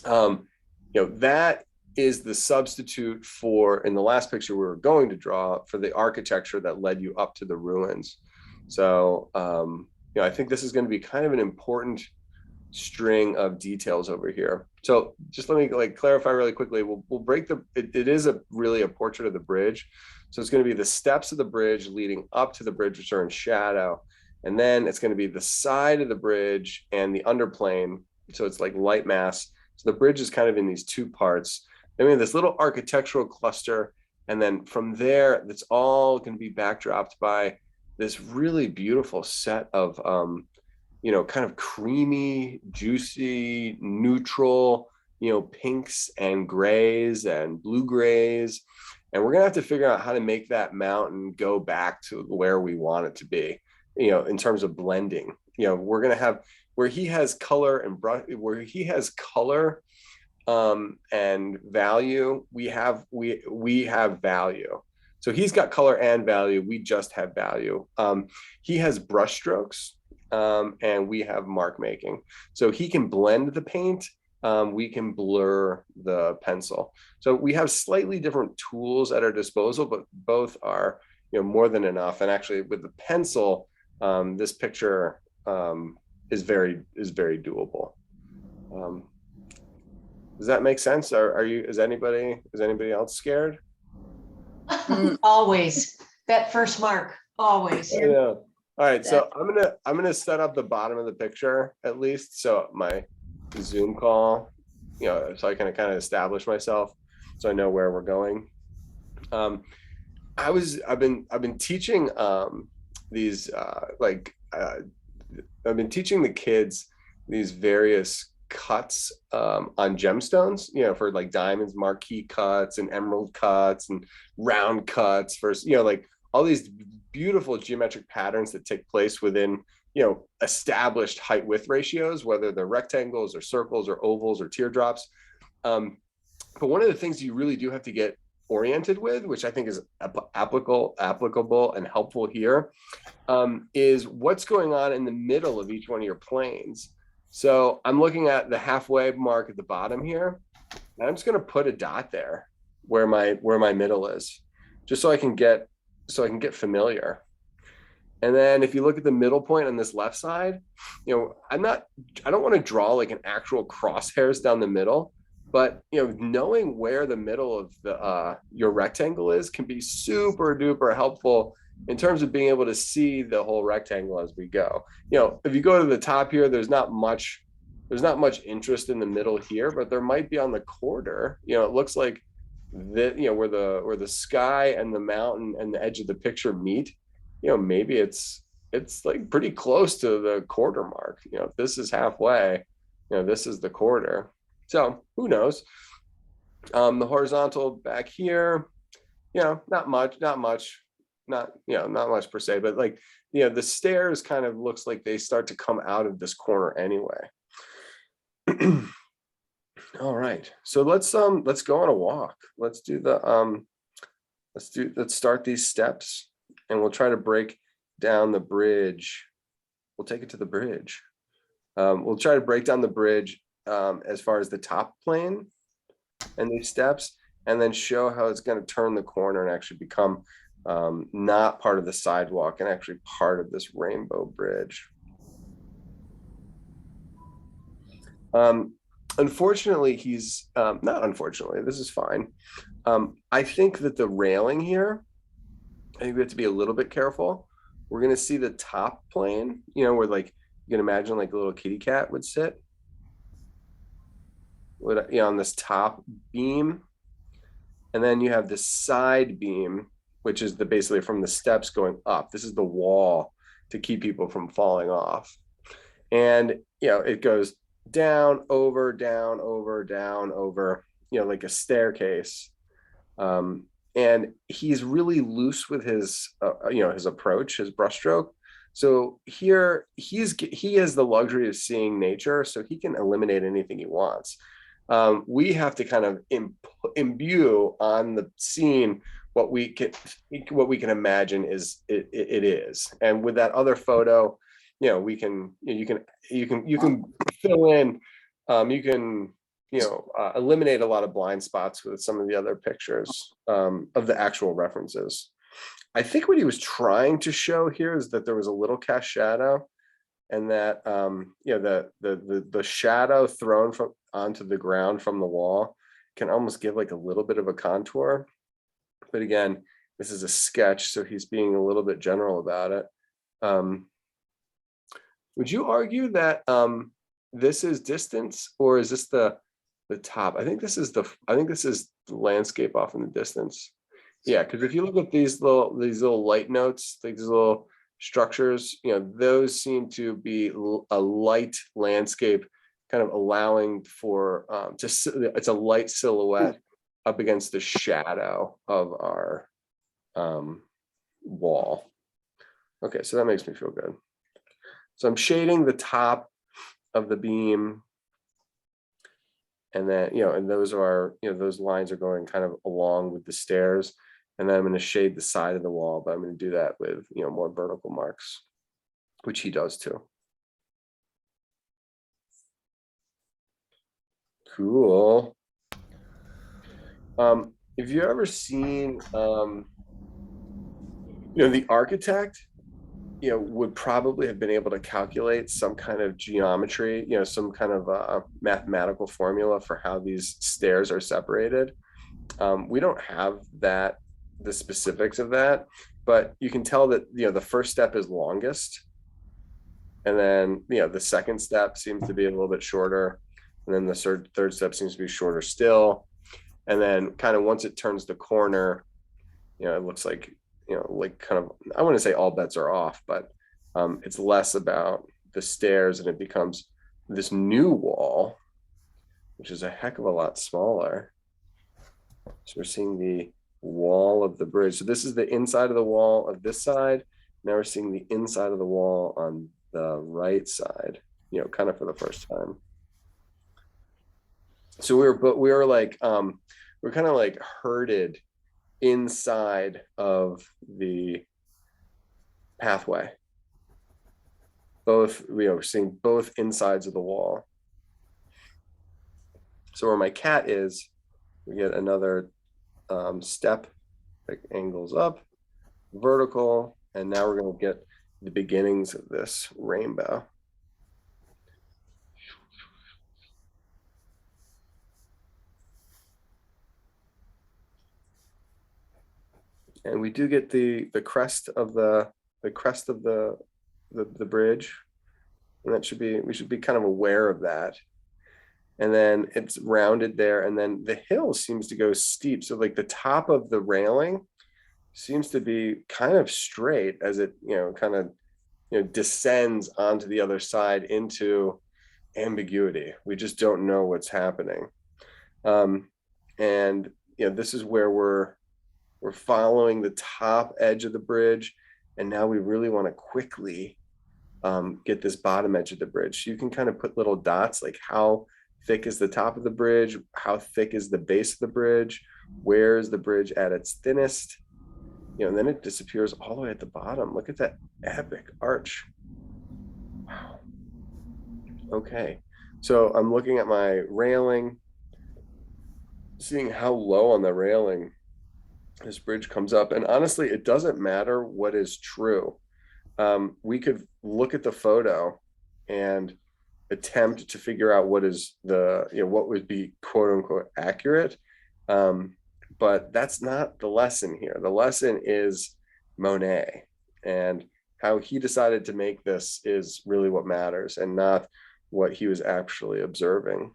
That is the substitute for, in the last picture we were going to draw, for the architecture that led you up to the ruins. So, I think this is going to be kind of an important string of details over here. So just let me clarify really quickly. We'll break it is really a portrait of the bridge. So it's going to be the steps of the bridge leading up to the bridge, which are in shadow. And then it's going to be the side of the bridge and the underplane. So it's like light mass. So the bridge is kind of in these two parts. Then we have this little architectural cluster. And then from there, it's all going to be backdropped by this really beautiful set of, kind of creamy, juicy, neutral, pinks and grays and blue grays. And we're going to have to figure out how to make that mountain go back to where we want it to be, in terms of blending. We're going to have where he has color and where he has color and value, we have value. So he's got color and value. We just have value. He has brush strokes and we have mark making. So he can blend the paint. We can blur the pencil. So we have slightly different tools at our disposal, but both are, more than enough. And actually with the pencil, this picture is very doable. Does that make sense? Is anybody else scared? Always. That first mark, always. I know. All right, so I'm gonna set up the bottom of the picture at least, so my Zoom call, so I can kind of establish myself, so I know where we're going. I've been teaching I've been teaching the kids these various cuts on gemstones, for like diamonds, marquee cuts and emerald cuts and round cuts for, like all these beautiful geometric patterns that take place within, established height width ratios, whether they're rectangles or circles or ovals or teardrops. But one of the things you really do have to get oriented with, which I think is applicable and helpful here, is what's going on in the middle of each one of your planes. So I'm looking at the halfway mark at the bottom here, and I'm just going to put a dot there where my middle is, just so I can get familiar. And then if you look at the middle point on this left side, I don't want to draw like an actual crosshairs down the middle, but knowing where the middle of the your rectangle is can be super duper helpful in terms of being able to see the whole rectangle as we go. If you go to the top here, there's not much interest in the middle here, but there might be on the corner. It looks like that, where the sky and the mountain and the edge of the picture meet, maybe it's like pretty close to the quarter mark. If this is halfway, this is the quarter. So who knows? The horizontal back here, not much per se, but like, the stairs kind of looks like they start to come out of this corner anyway. All right, so let's go on a walk. Let's start these steps, and we'll try to break down the bridge. We'll take it to the bridge. We'll try to break down the bridge as far as the top plane and these steps, and then show how it's going to turn the corner and actually become not part of the sidewalk and actually part of this rainbow bridge. Unfortunately, not unfortunately, this is fine. I think that the railing here, I think we have to be a little bit careful. We're going to see the top plane, where like you can imagine like a little kitty cat would sit on this top beam. And then you have this side beam, which is basically from the steps going up. This is the wall to keep people from falling off. And, it goes down, over, down, over, down, over, like a staircase. And he's really loose with his, his approach, his brushstroke. So here he has the luxury of seeing nature, so he can eliminate anything he wants. We have to kind of imbue on the scene what we can imagine is it is. And with that other photo, you can fill in, you can eliminate a lot of blind spots with some of the other pictures of the actual references. I think what he was trying to show here is that there was a little cast shadow, and that the shadow thrown onto the ground from the wall can almost give like a little bit of a contour. But again, this is a sketch, so he's being a little bit general about it. Would you argue that this is distance, or is this the top? I think this is the landscape off in the distance. Yeah, because if you look at these little light notes, these little structures, those seem to be a light landscape, kind of allowing for it's a light silhouette up against the shadow of our wall. Okay, so that makes me feel good. So I'm shading the top of the beam, and then and those are those lines are going kind of along with the stairs. And then I'm going to shade the side of the wall, but I'm going to do that with more vertical marks, which he does too. Cool. If you've ever seen, the architect, would probably have been able to calculate some kind of geometry, some kind of mathematical formula for how these stairs are separated. We don't have the specifics of that, but you can tell that the first step is longest, and then the second step seems to be a little bit shorter, and then the third step seems to be shorter still, and then kind of once it turns the corner, it looks like like kind of, I wouldn't say all bets are off, but it's less about the stairs, and it becomes this new wall, which is a heck of a lot smaller. So we're seeing wall of the bridge. So this is the inside of the wall of this side. Now we're seeing the inside of the wall on the right side, kind of for the first time. So we're like, we're kind of like herded inside of the pathway. Both, seeing both insides of the wall. So where my cat is, we get another step that angles up, vertical, and now we're going to get the beginnings of this rainbow. And we do get the crest of the bridge, and that we should be kind of aware of that. And then it's rounded there, and then the hill seems to go steep. So like the top of the railing seems to be kind of straight as it, kind of, descends onto the other side into ambiguity. We just don't know what's happening. And this is where we're following the top edge of the bridge, and now we really want to quickly get this bottom edge of the bridge. So you can kind of put little dots, like how thick is the top of the bridge, how thick is the base of the bridge, where is the bridge at its thinnest, and then it disappears all the way at the bottom. Look at that epic arch. Wow. Okay, so I'm looking at my railing, seeing how low on the railing this bridge comes up. And honestly, it doesn't matter what is true. We could look at the photo and attempt to figure out what is what would be quote unquote accurate. But that's not the lesson here. The lesson is Monet, and how he decided to make this is really what matters, and not what he was actually observing,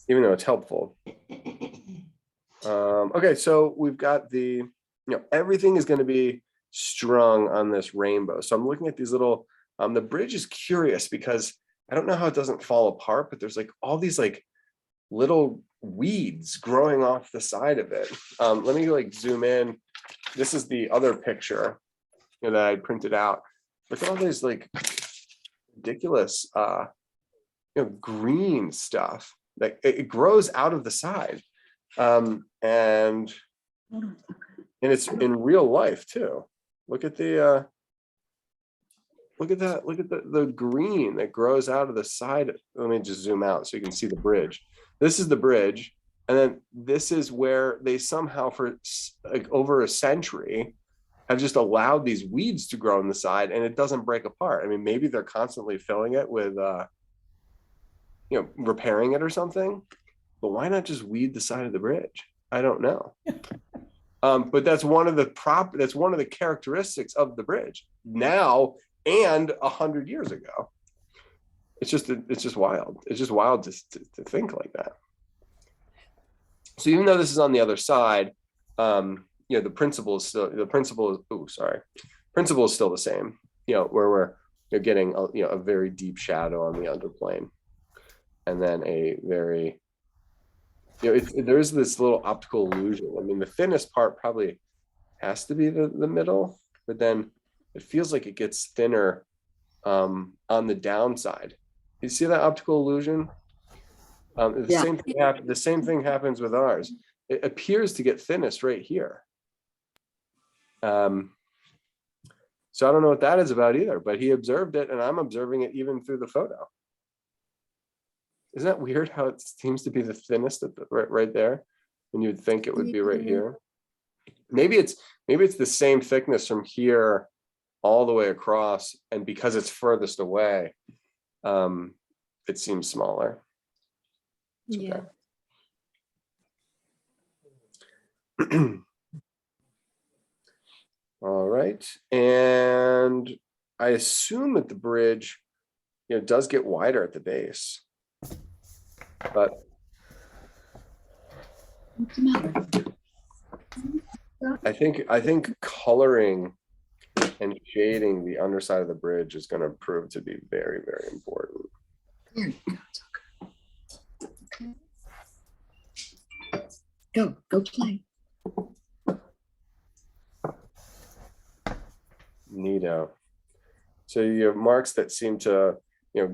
even though it's helpful. Okay, so we've got the, everything is going to be strung on this rainbow. So I'm looking at these little, the bridge is curious because I don't know how it doesn't fall apart, but there's like all these like little weeds growing off the side of it. Let me like zoom in. This is the other picture that I printed out. Look at all these like ridiculous, green stuff. Like it grows out of the side. And it's in real life too. Look at the look at the green that grows out of the side. Let me just zoom out so you can see the bridge. This is the bridge, and then this is where they somehow for like over a century have just allowed these weeds to grow on the side, and it doesn't break apart. I mean, maybe they're constantly filling it with repairing it or something. But why not just weed the side of the bridge? I don't know. But that's one of the characteristics of the bridge now and 100 years ago. It's just wild. It's just wild to think like that. So even though this is on the other side, the principle is still the same. Where we're getting a very deep shadow on the underplane, and then a very there's this little optical illusion. I mean, the thinnest part probably has to be the middle, but then it feels like it gets thinner on the downside. You see that optical illusion? The same thing happens with ours. It appears to get thinnest right here. So I don't know what that is about either, but he observed it, and I'm observing it even through the photo. Isn't that weird how it seems to be the thinnest at right there, when you'd think it would be right here? Maybe it's the same thickness from here all the way across, and because it's furthest away, it seems smaller. Yeah. Okay. All right, and I assume that the bridge, does get wider at the base. But What's the matter? I think coloring and shading the underside of the bridge is going to prove to be very, very important. There you go. It's okay. Go play. Neato. So you have marks that seem to,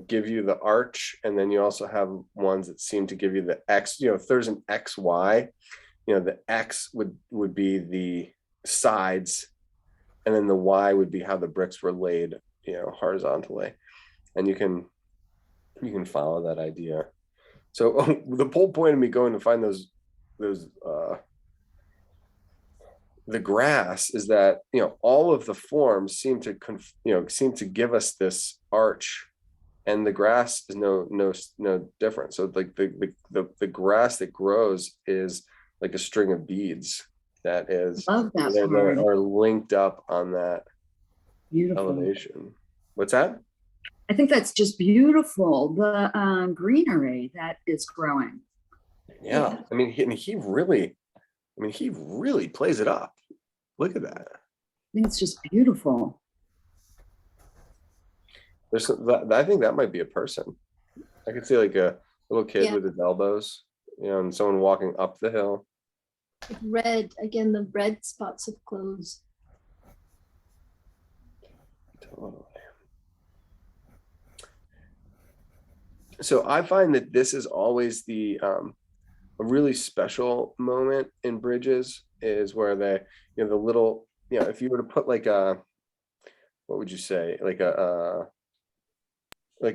give you the arch, and then you also have ones that seem to give you the X. If there's an XY, the X would be the sides, and then the Y would be how the bricks were laid, horizontally. And you can follow that idea. So the whole point of me going to find those the grass is that all of the forms seem to give us this arch, and the grass is no different. So like the grass that grows is like a string of beads that Love that that part. are linked up on that Beautiful. elevation. What's that? I think that's just beautiful. The greenery that is growing. Yeah, I mean, he really plays it up. Look at that. I think it's just beautiful. I think that might be a person. I could see like a little kid Yeah. with his elbows, and someone walking up the hill. Red, again, the red spots of clothes. Totally. So I find that this is always a really special moment in bridges, is where they, the little, if you were to put like what would you say, like a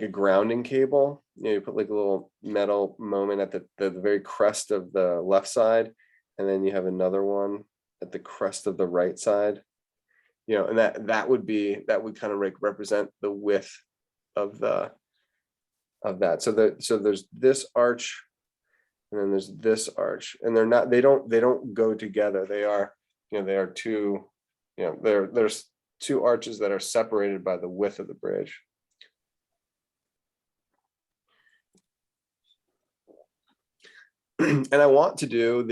grounding cable, you put like a little metal moment at the very crest of the left side, and then you have another one at the crest of the right side, and that would kind of like represent the width of that. So there's this arch, and then there's this arch, and they don't go together. They are, they are two, there's two arches that are separated by the width of the bridge. And I want to do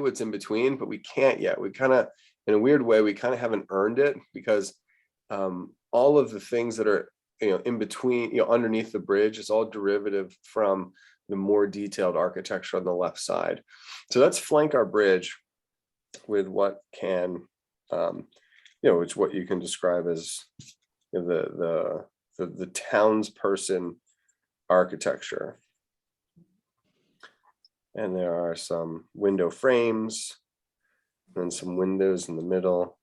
what's in between, but we can't yet. We kind of, in a weird way, we kind of haven't earned it, because all of the things that are, in between, underneath the bridge, is all derivative from the more detailed architecture on the left side. So let's flank our bridge with what can, it's what you can describe as the townsperson architecture. And there are some window frames and some windows in the middle.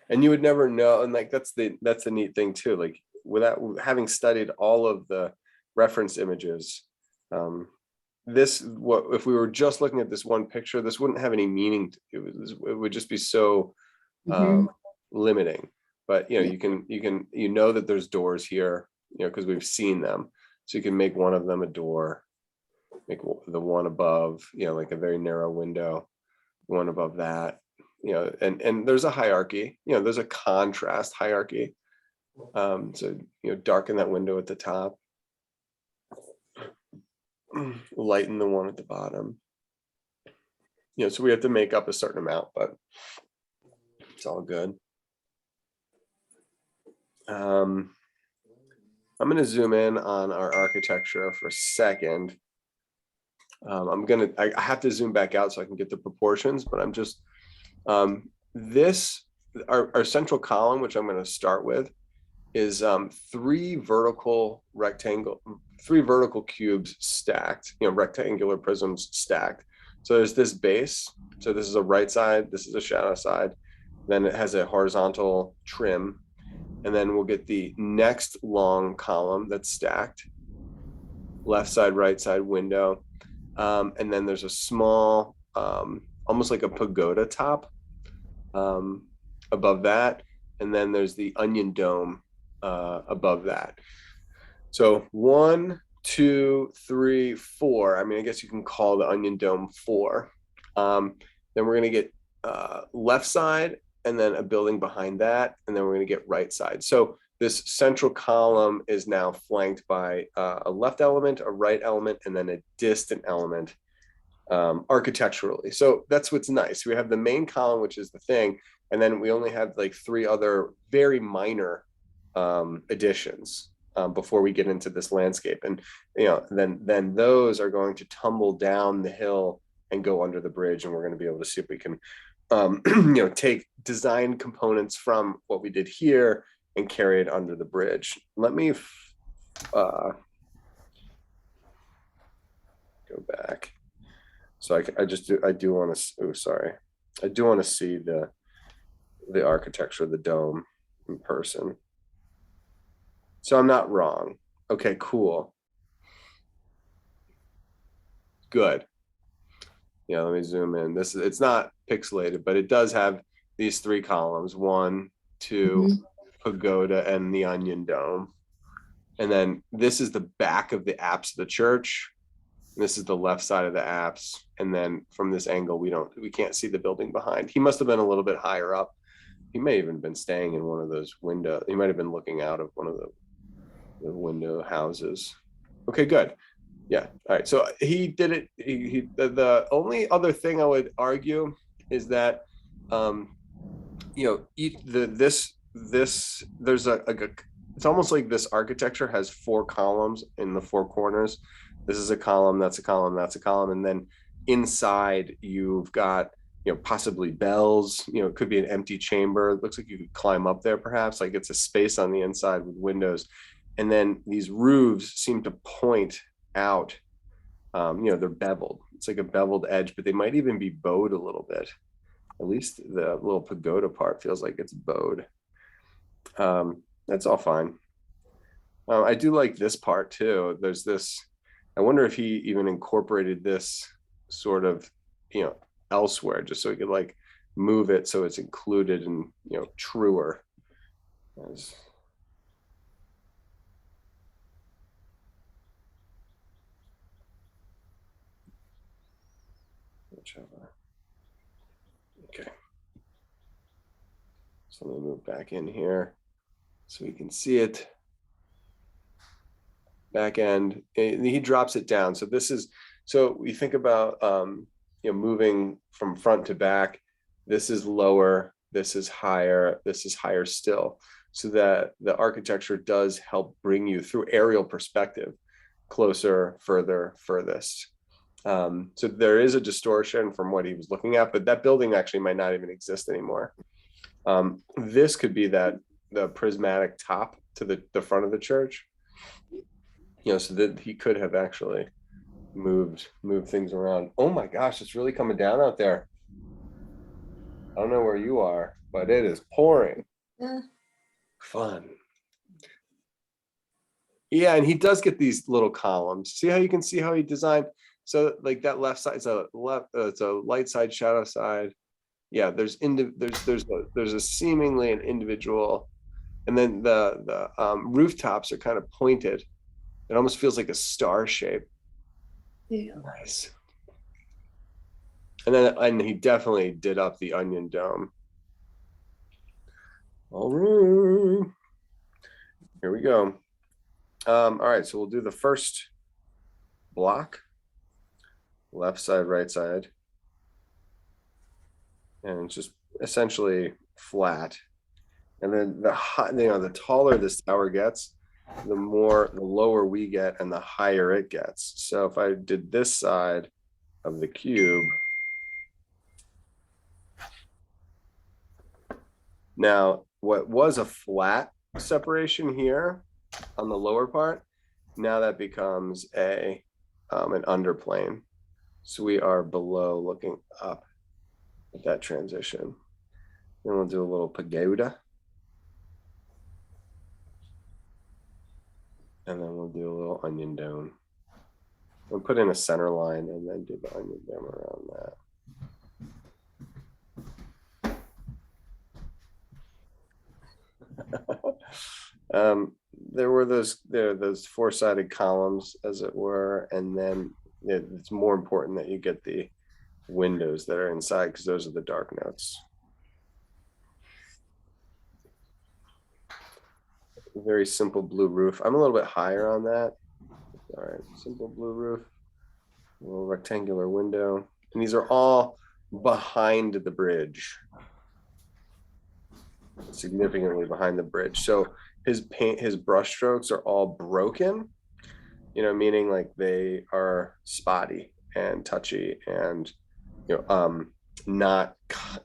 And you would never know, and like that's the neat thing too. Like, without having studied all of the reference images, if we were just looking at this one picture, this wouldn't have any meaning. It would just be so limiting. But you know that there's doors here, because we've seen them. So you can make one of them a door, make the one above, like a very narrow window, one above that, and there's a hierarchy, there's a contrast hierarchy. So, darken that window at the top, lighten the one at the bottom. So we have to make up a certain amount, but it's all good. I'm going to zoom in on our architecture for a second. I have to zoom back out so I can get the proportions, but I'm just, our central column, which I'm going to start with, is three vertical cubes stacked, rectangular prisms stacked. So there's this base. So this is a right side, this is a shadow side. Then it has a horizontal trim. And then we'll get the next long column that's stacked, left side, right side window. And then there's a small, almost like a pagoda top above that. And then there's the onion dome above that. So 1, 2, 3, 4. I mean, I guess you can call the onion dome 4. Then we're going to get left side, and then a building behind that, and then we're going to get right side. So this central column is now flanked by a left element, a right element, and then a distant element architecturally. So that's what's nice. We have the main column, which is the thing, and then we only have like 3 other very minor additions before we get into this landscape. And then those are going to tumble down the hill and go under the bridge, and we're going to be able to see if we can take design components from what we did here and carry it under the bridge. Let me go back. So I do want to, oh, sorry. I do want to see the architecture of the dome in person. So I'm not wrong. Okay, cool. Good. Yeah, let me zoom in. It's not pixelated, but it does have these 3 columns, 1, 2, pagoda, and the onion dome. And then this is the back of the apse of the church. And this is the left side of the apse. And then from this angle, we can't see the building behind. He must have been a little bit higher up. He may have even been staying in one of those windows. He might have been looking out of one of the window houses. Okay, good. Yeah. All right. So he did it. The only other thing I would argue is that, there's it's almost like this architecture has 4 columns in the 4 corners. This is a column, that's a column, that's a column. And then inside you've got, possibly bells, it could be an empty chamber. It looks like you could climb up there perhaps, like it's a space on the inside with windows. And then these roofs seem to point out, they're beveled. It's like a beveled edge, but they might even be bowed a little bit. At least the little pagoda part feels like it's bowed. That's all fine. I do like this part too. There's this, I wonder if he even incorporated this sort of, elsewhere, just so he could like move it so it's included and, truer. Whichever. Okay. So let me move back in here so we can see it. Back end, and he drops it down. So this is, so we think about, moving from front to back. This is lower, this is higher still. So that the architecture does help bring you through aerial perspective, closer, further, furthest. So there is a distortion from what he was looking at, but that building actually might not even exist anymore. This could be the prismatic top to the front of the church, so that he could have actually moved things around. Oh my gosh, it's really coming down out there. I don't know where you are, but it is pouring. Yeah. Fun. Yeah, and he does get these little columns. See how you can see how he designed. So like that left side is it's a light side, shadow side. Yeah, there's a seemingly an individual, and then the rooftops are kind of pointed. It almost feels like a star shape. Yeah. Nice. And he definitely did up the onion dome. All right, here we go. All right, so we'll do the first block, left side, right side, and it's just essentially flat. And then the taller this tower gets, the lower we get and the higher it gets. So if I did this side of the cube, now what was a flat separation here on the lower part, now that becomes an underplane. So we are below looking up at that transition. Then we'll do a little pagoda. And then we'll do a little onion dome. We'll put in a center line and then do the onion dome around that. There were those 4-sided columns, as it were, and then it's more important that you get the windows that are inside, because those are the dark notes. Very simple blue roof. I'm a little bit higher on that. All right, simple blue roof, a little rectangular window, and these are all behind the bridge, significantly behind the bridge. So his brush strokes are all broken, meaning like they are spotty and touchy, and not,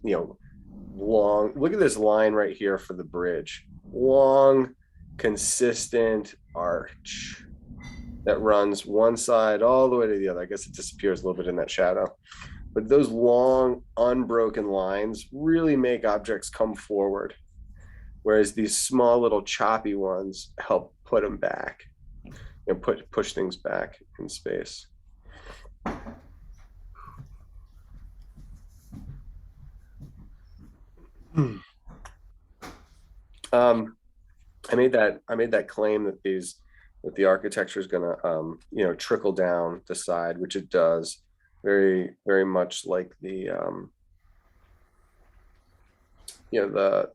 long. Look at this line right here for the bridge. Long, consistent arch that runs one side all the way to the other. I guess it disappears a little bit in that shadow. But those long, unbroken lines really make objects come forward, whereas these small little choppy ones help put them back and push things back in space. I made that claim that the architecture is going to trickle down the side, which it does, very, very much like the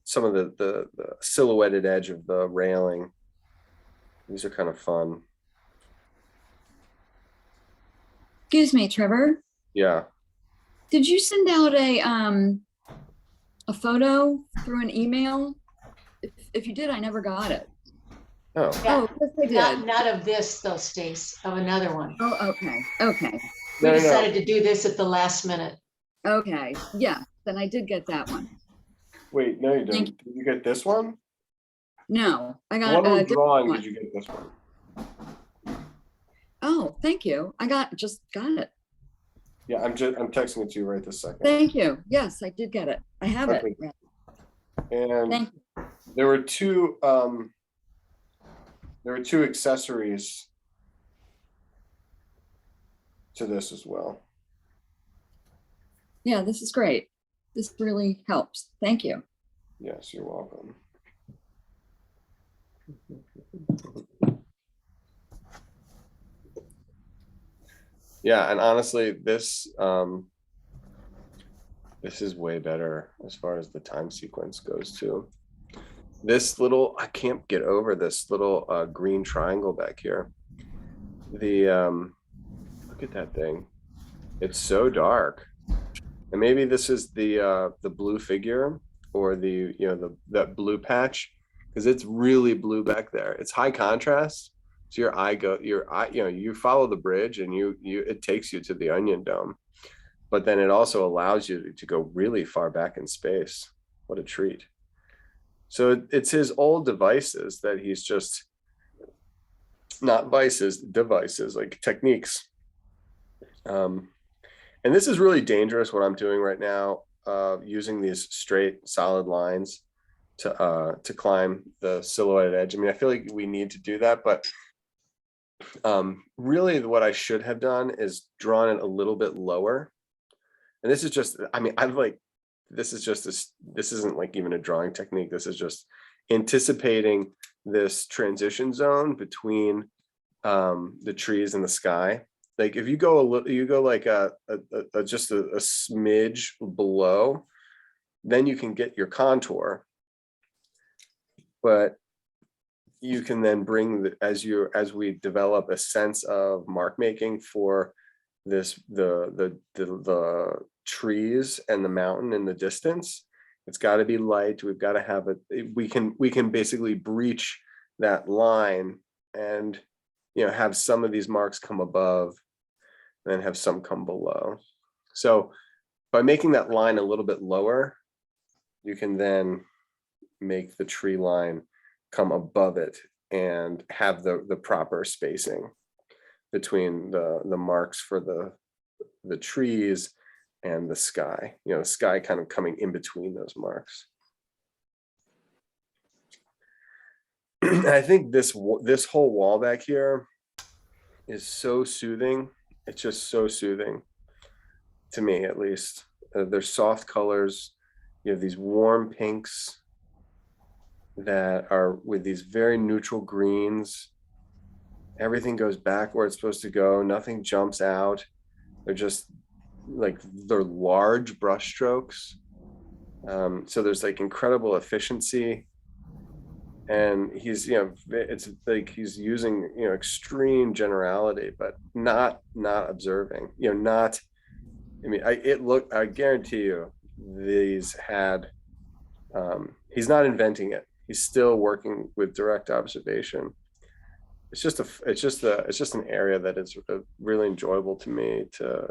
some of the silhouetted edge of the railing. These are kind of fun. Excuse me, Trevor. Yeah. Did you send out a photo through an email? If you did, I never got it. Oh. Oh, yes, I did. Not of this though, Stace, of another one. Oh, okay. Okay. We No. decided to do this at the last minute. Okay. Yeah, then I did get that one. Wait, no, you Thank didn't. Did you get this one? No, I got What a was different wrong? one. Did you get this one? Oh, thank you. Just got it. Yeah, I'm texting it to you right this second. Thank you. Yes, I did get it. I have Okay. it. And Thank you. there were two accessories to this as well. Yeah, this is great. This really helps. Thank you. Yes, you're welcome. Yeah, and honestly, this is way better as far as the time sequence goes too. This little, I can't get over this little green triangle back here. Look at that thing. It's so dark. And maybe this is the blue figure or that blue patch, because it's really blue back there. It's high contrast. So you follow the bridge and it takes you to the Onion Dome, but then it also allows you to go really far back in space. What a treat. So it's his old devices that he's just, not devices, like techniques. And this is really dangerous, what I'm doing right now, using these straight solid lines to climb the silhouetted edge. I mean, I feel like we need to do that, but really what I should have done is drawn it a little bit lower. And this is just, I mean, this isn't like even a drawing technique. This is just anticipating this transition zone between the trees and the sky. Like if you go like just a smidge below, then you can get your contour. But you can then bring as we develop a sense of mark making for the trees and the mountain in the distance. It's got to be light. We've got to have it. We can basically breach that line and have some of these marks come above and then have some come below. So by making that line a little bit lower, you can then make the tree line come above it and have the proper spacing between the marks for the trees and the sky. The sky kind of coming in between those marks. I think this whole wall back here is so soothing. It's just so soothing to me, at least. They're soft colors. You have these warm pinks that are with these very neutral greens. Everything goes back where it's supposed to go. Nothing jumps out. They're just like, they're large brush strokes. So there's like incredible efficiency. And he's, it's like he's using, extreme generality, but not observing, I guarantee you these had, he's not inventing it. He's still working with direct observation. It's just an area that is really enjoyable to me to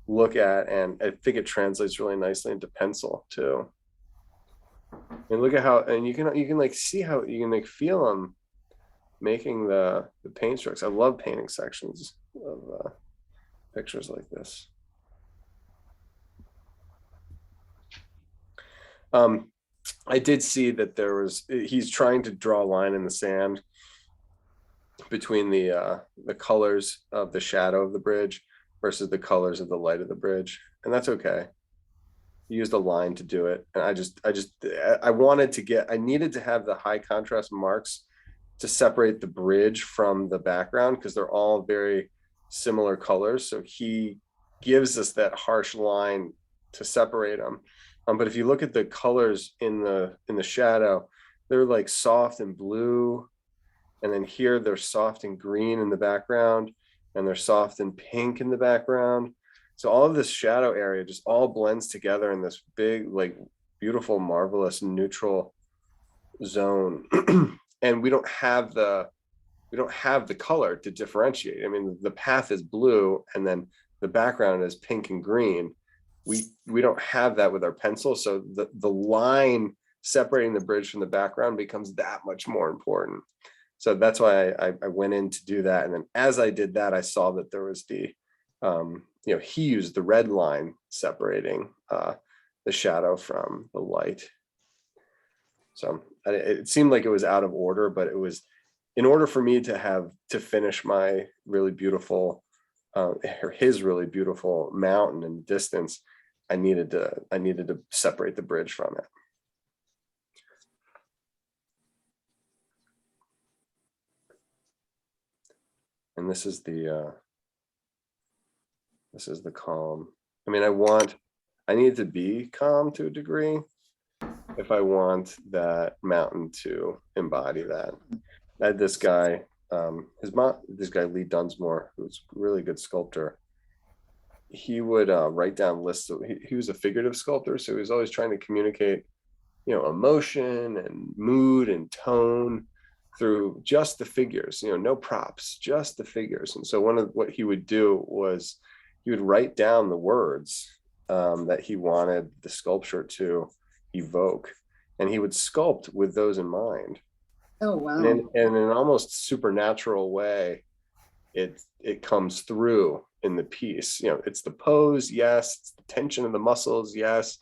look at, and I think it translates really nicely into pencil too. And look at how, and you can like see how you can like feel them making the paint strokes. I love painting sections of pictures like this. I did see that he's trying to draw a line in the sand between the colors of the shadow of the bridge versus the colors of the light of the bridge, and that's okay. He used a line to do it, and I needed to have the high contrast marks to separate the bridge from the background because they're all very similar colors. So he gives us that harsh line to separate them. But if you look at the colors in the shadow, they're like soft and blue, and then here they're soft and green in the background, and they're soft and pink in the background. So all of this shadow area just all blends together in this big, like beautiful, marvelous neutral zone. And we don't have the color to differentiate. I mean, the path is blue and then the background is pink and green. We don't have that with our pencil. So the line separating the bridge from the background becomes that much more important. So that's why I went in to do that. And then as I did that, I saw that there was he used the red line separating the shadow from the light. So it seemed like it was out of order, but it was in order for me to finish my really beautiful, his really beautiful mountain in the distance. I needed to separate the bridge from it. And this is the calm. I mean, I need to be calm to a degree if I want that mountain to embody that. I had this guy, this guy Lee Dunsmore, who's a really good sculptor. He would write down lists of, he was a figurative sculptor, so he was always trying to communicate, emotion and mood and tone through just the figures, no props, just the figures. And so what he would do was he would write down the words that he wanted the sculpture to evoke, and he would sculpt with those in mind. Oh, wow. And in an almost supernatural way, it comes through in the piece. It's the pose, yes, it's the tension of the muscles, yes,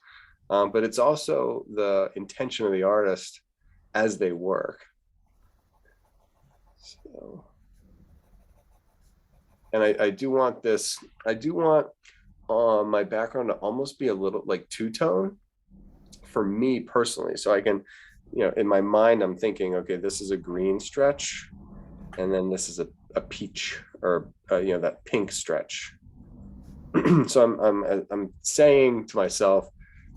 but it's also the intention of the artist as they work. So, and I do want my background to almost be a little like two-tone for me personally, so I can, in my mind, I'm thinking, okay, this is a green stretch, and then this is a peach or that pink stretch. So I'm saying to myself,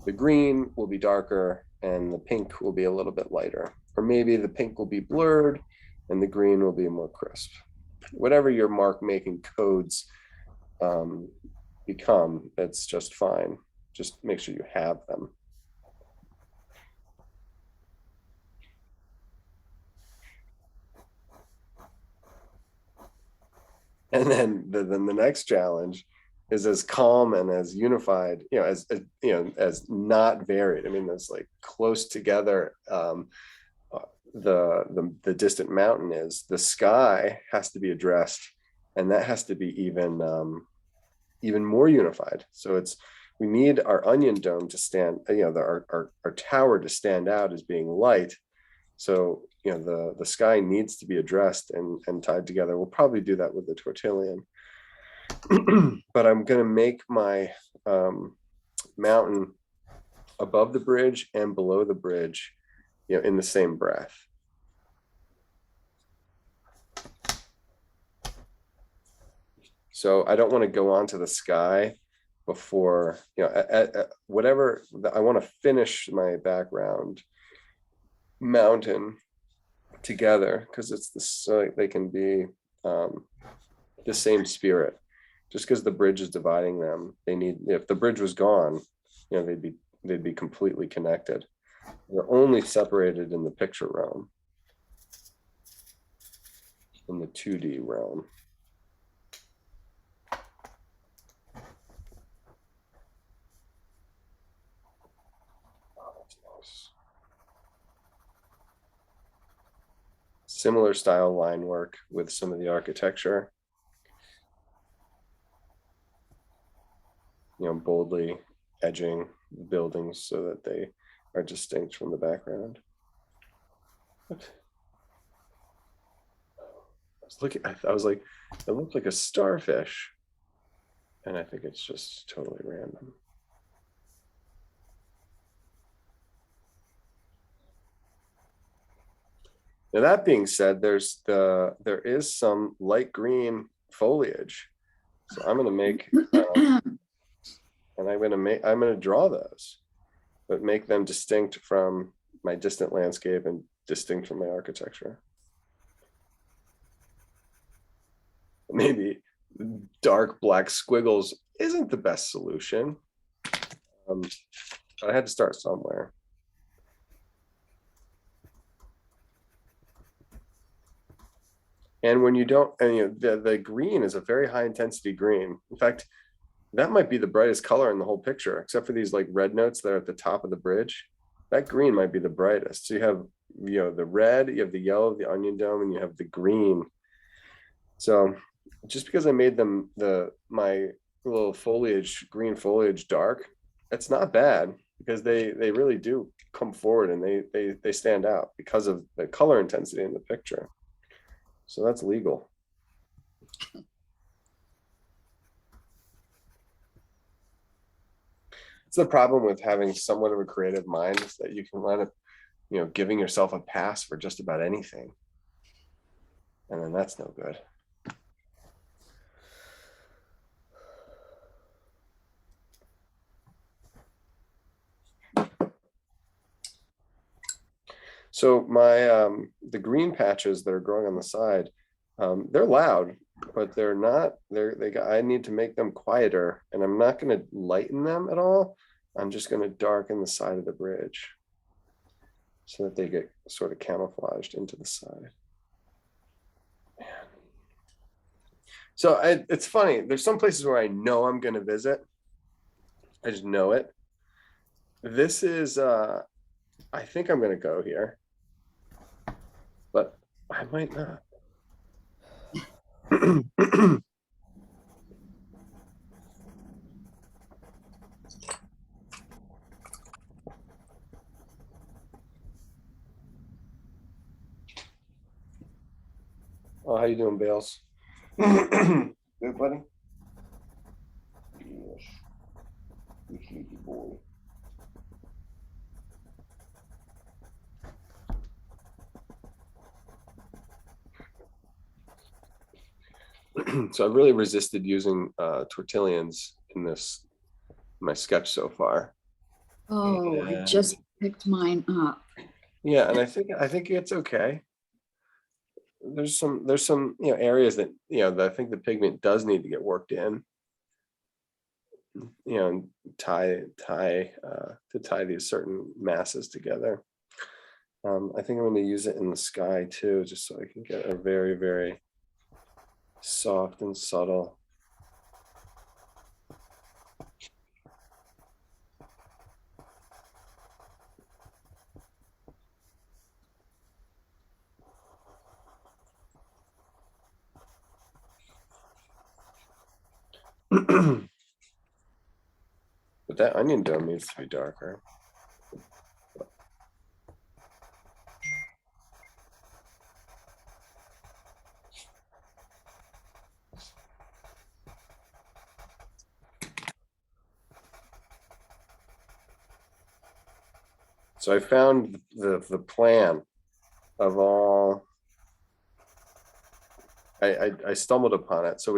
the green will be darker and the pink will be a little bit lighter, or maybe the pink will be blurred and the green will be more crisp. Whatever your mark making codes become, that's just fine. Just make sure you have them. And then the next challenge is as calm and as unified, as not varied. I mean, that's like close together. The distant mountain is. The sky has to be addressed, and that has to be even more unified. So we need our onion dome to stand, our tower to stand out as being light. So the sky needs to be addressed and tied together. We'll probably do that with the tortillon. But I'm going to make my mountain above the bridge and below the bridge, in the same breath. So I don't want to go onto the sky before, whatever, I want to finish my background mountain together, because so they can be the same spirit. Just because the bridge is dividing them, if the bridge was gone, they'd be completely connected. They're only separated in the picture realm, in the 2D realm. Similar style line work with some of the architecture. You know, boldly edging the buildings so that they are distinct from the background. What? I was looking, I was like, it looked like a starfish. And I think it's just totally random. Now that being said, there is some light green foliage. So I'm gonna make and I'm gonna draw those, but make them distinct from my distant landscape and distinct from my architecture. Maybe dark black squiggles isn't the best solution. But I had to start somewhere. And when you don't, and you know, the green is a very high intensity green. In fact, that might be the brightest color in the whole picture, except for these like red notes that are at the top of the bridge. That green might be the brightest. So you have, you know, the red, you have the yellow, the onion dome, and you have the green. So just because I made them my little foliage, green foliage dark, that's not bad, because they really do come forward and they stand out because of the color intensity in the picture. So that's legal. It's the problem with having somewhat of a creative mind, is that you can wind up, you know, giving yourself a pass for just about anything. And then that's no good. So my the green patches that are growing on the side, they're loud, but they're not. I need to make them quieter, and I'm not going to lighten them at all. I'm just going to darken the side of the bridge so that they get sort of camouflaged into the side. Man. So it's funny. There's some places where I know I'm going to visit. I just know it. This is. I think I'm going to go here, but I might not. Oh, how you doing, Bales? Good, buddy? Yes. You sleepy boy. So I've really resisted using tortillions in my sketch so far. Oh, I just picked mine up. Yeah, and I think it's okay. There's some you know areas that that I think the pigment does need to get worked in. You know, and to tie these certain masses together. I think I'm going to use it in the sky too, just so I can get a very, very soft and subtle. But that onion dome needs to be darker. So I found the plan of all. I stumbled upon it. So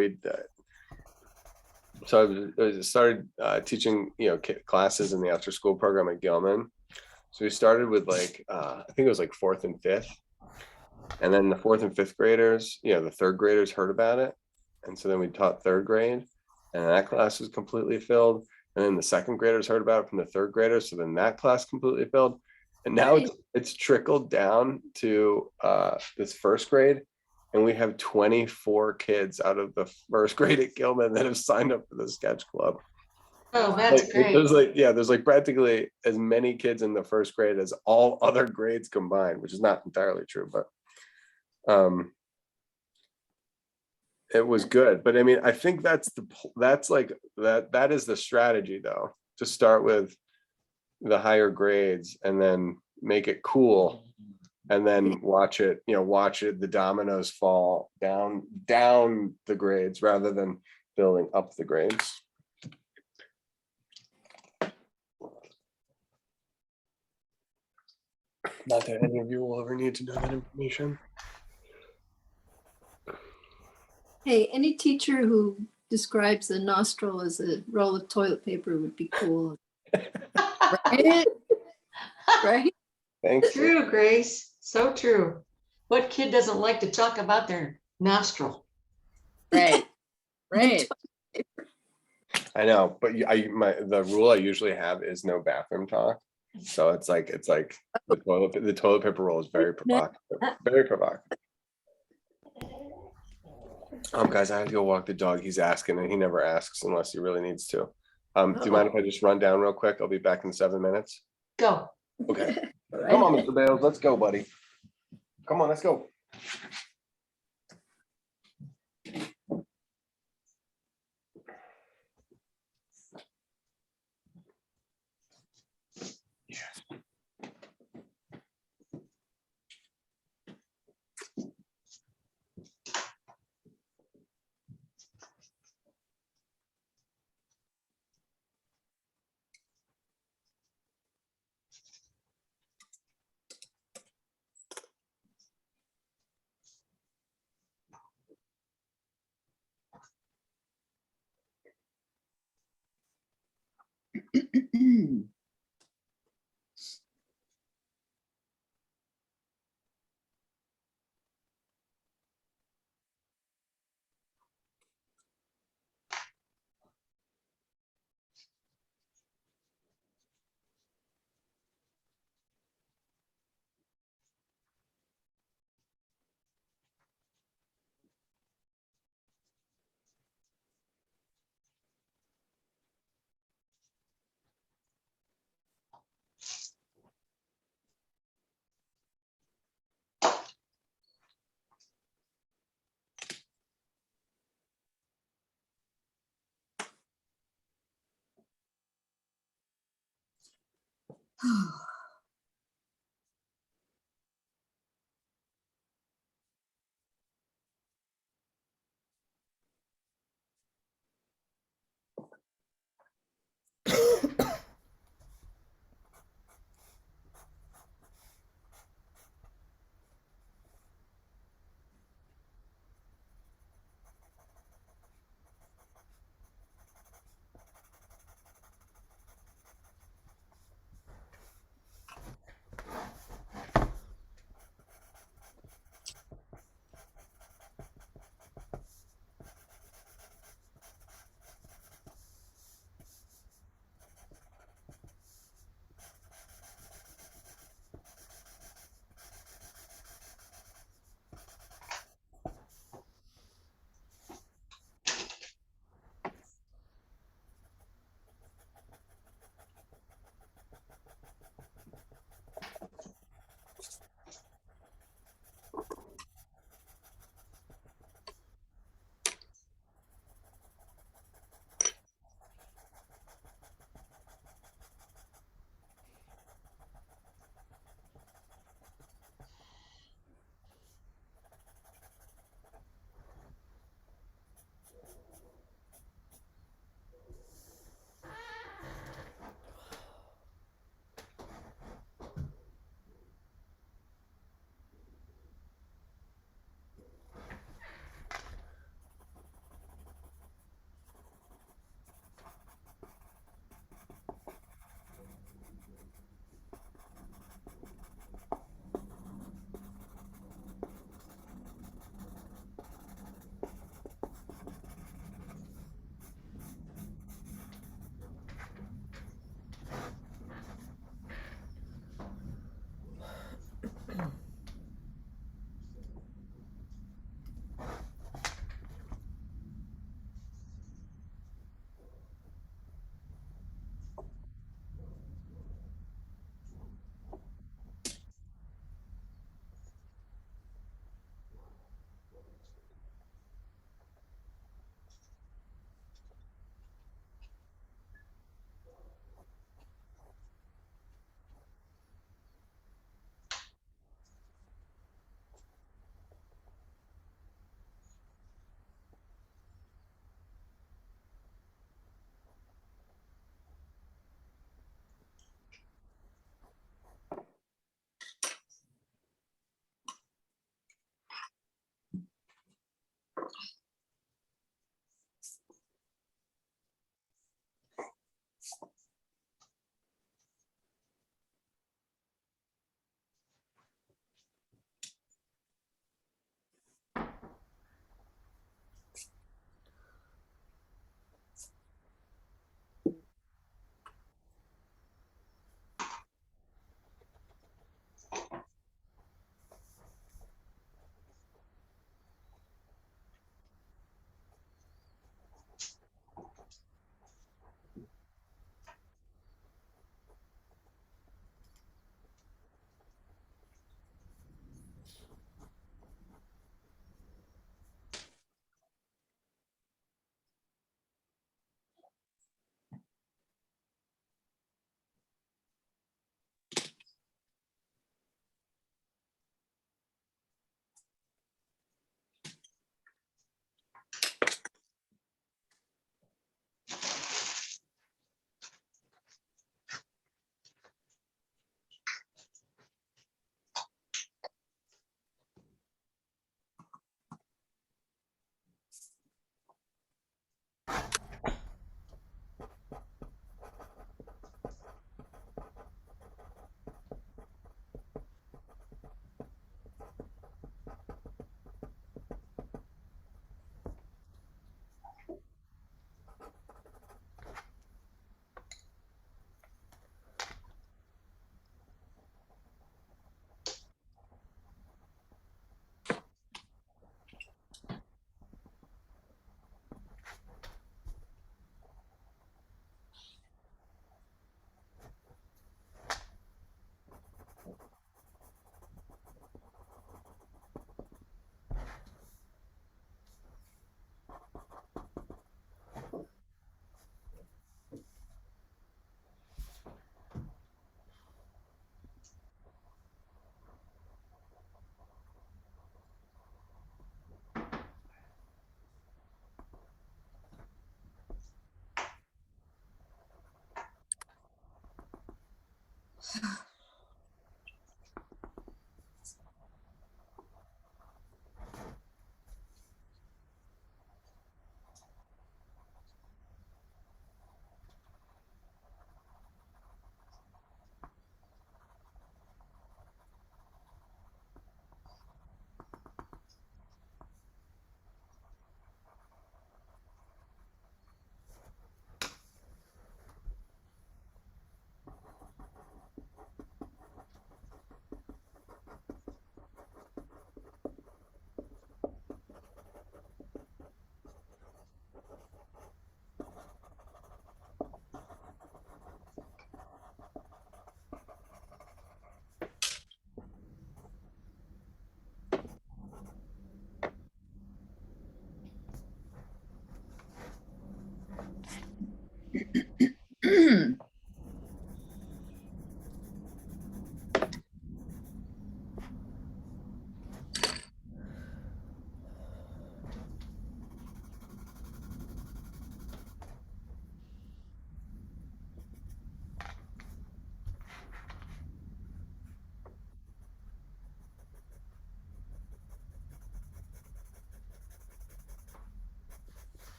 I started teaching classes in the after school program at Gilman. So we started with like I think it was like 4th and 5th, and then the 4th and 5th graders, the 3rd graders heard about it, and so then we taught 3rd grade, and that class was completely filled. And then the 2nd graders heard about it from the 3rd graders, so then that class completely filled. And now it's trickled down to this 1st grade, and we have 24 kids out of the 1st grade at Gilman that have signed up for the sketch club. Oh, that's Like, great. there's like practically as many kids in the first grade as all other grades combined, which is not entirely true, but it was good. But I mean, I think that's that is the strategy though, to start with the higher grades and then make it cool and then watch it, the dominoes fall down the grades rather than building up the grades. Not that any of you will ever need to know that information. Hey, any teacher who describes a nostril as a roll of toilet paper would be cool. Right? Right? Thanks. True, Grace. So true. What kid doesn't like to talk about their nostril? Right, right. I know, but the rule I usually have is no bathroom talk. So it's like the toilet paper roll is very provocative. Very provocative. Guys, I have to go walk the dog. He's asking, and he never asks unless he really needs to. Do you mind if I just run down real quick? I'll be back in 7 minutes. Go. Okay. All right. Come on, Mr. Bales. Let's go, buddy. Come on, let's go.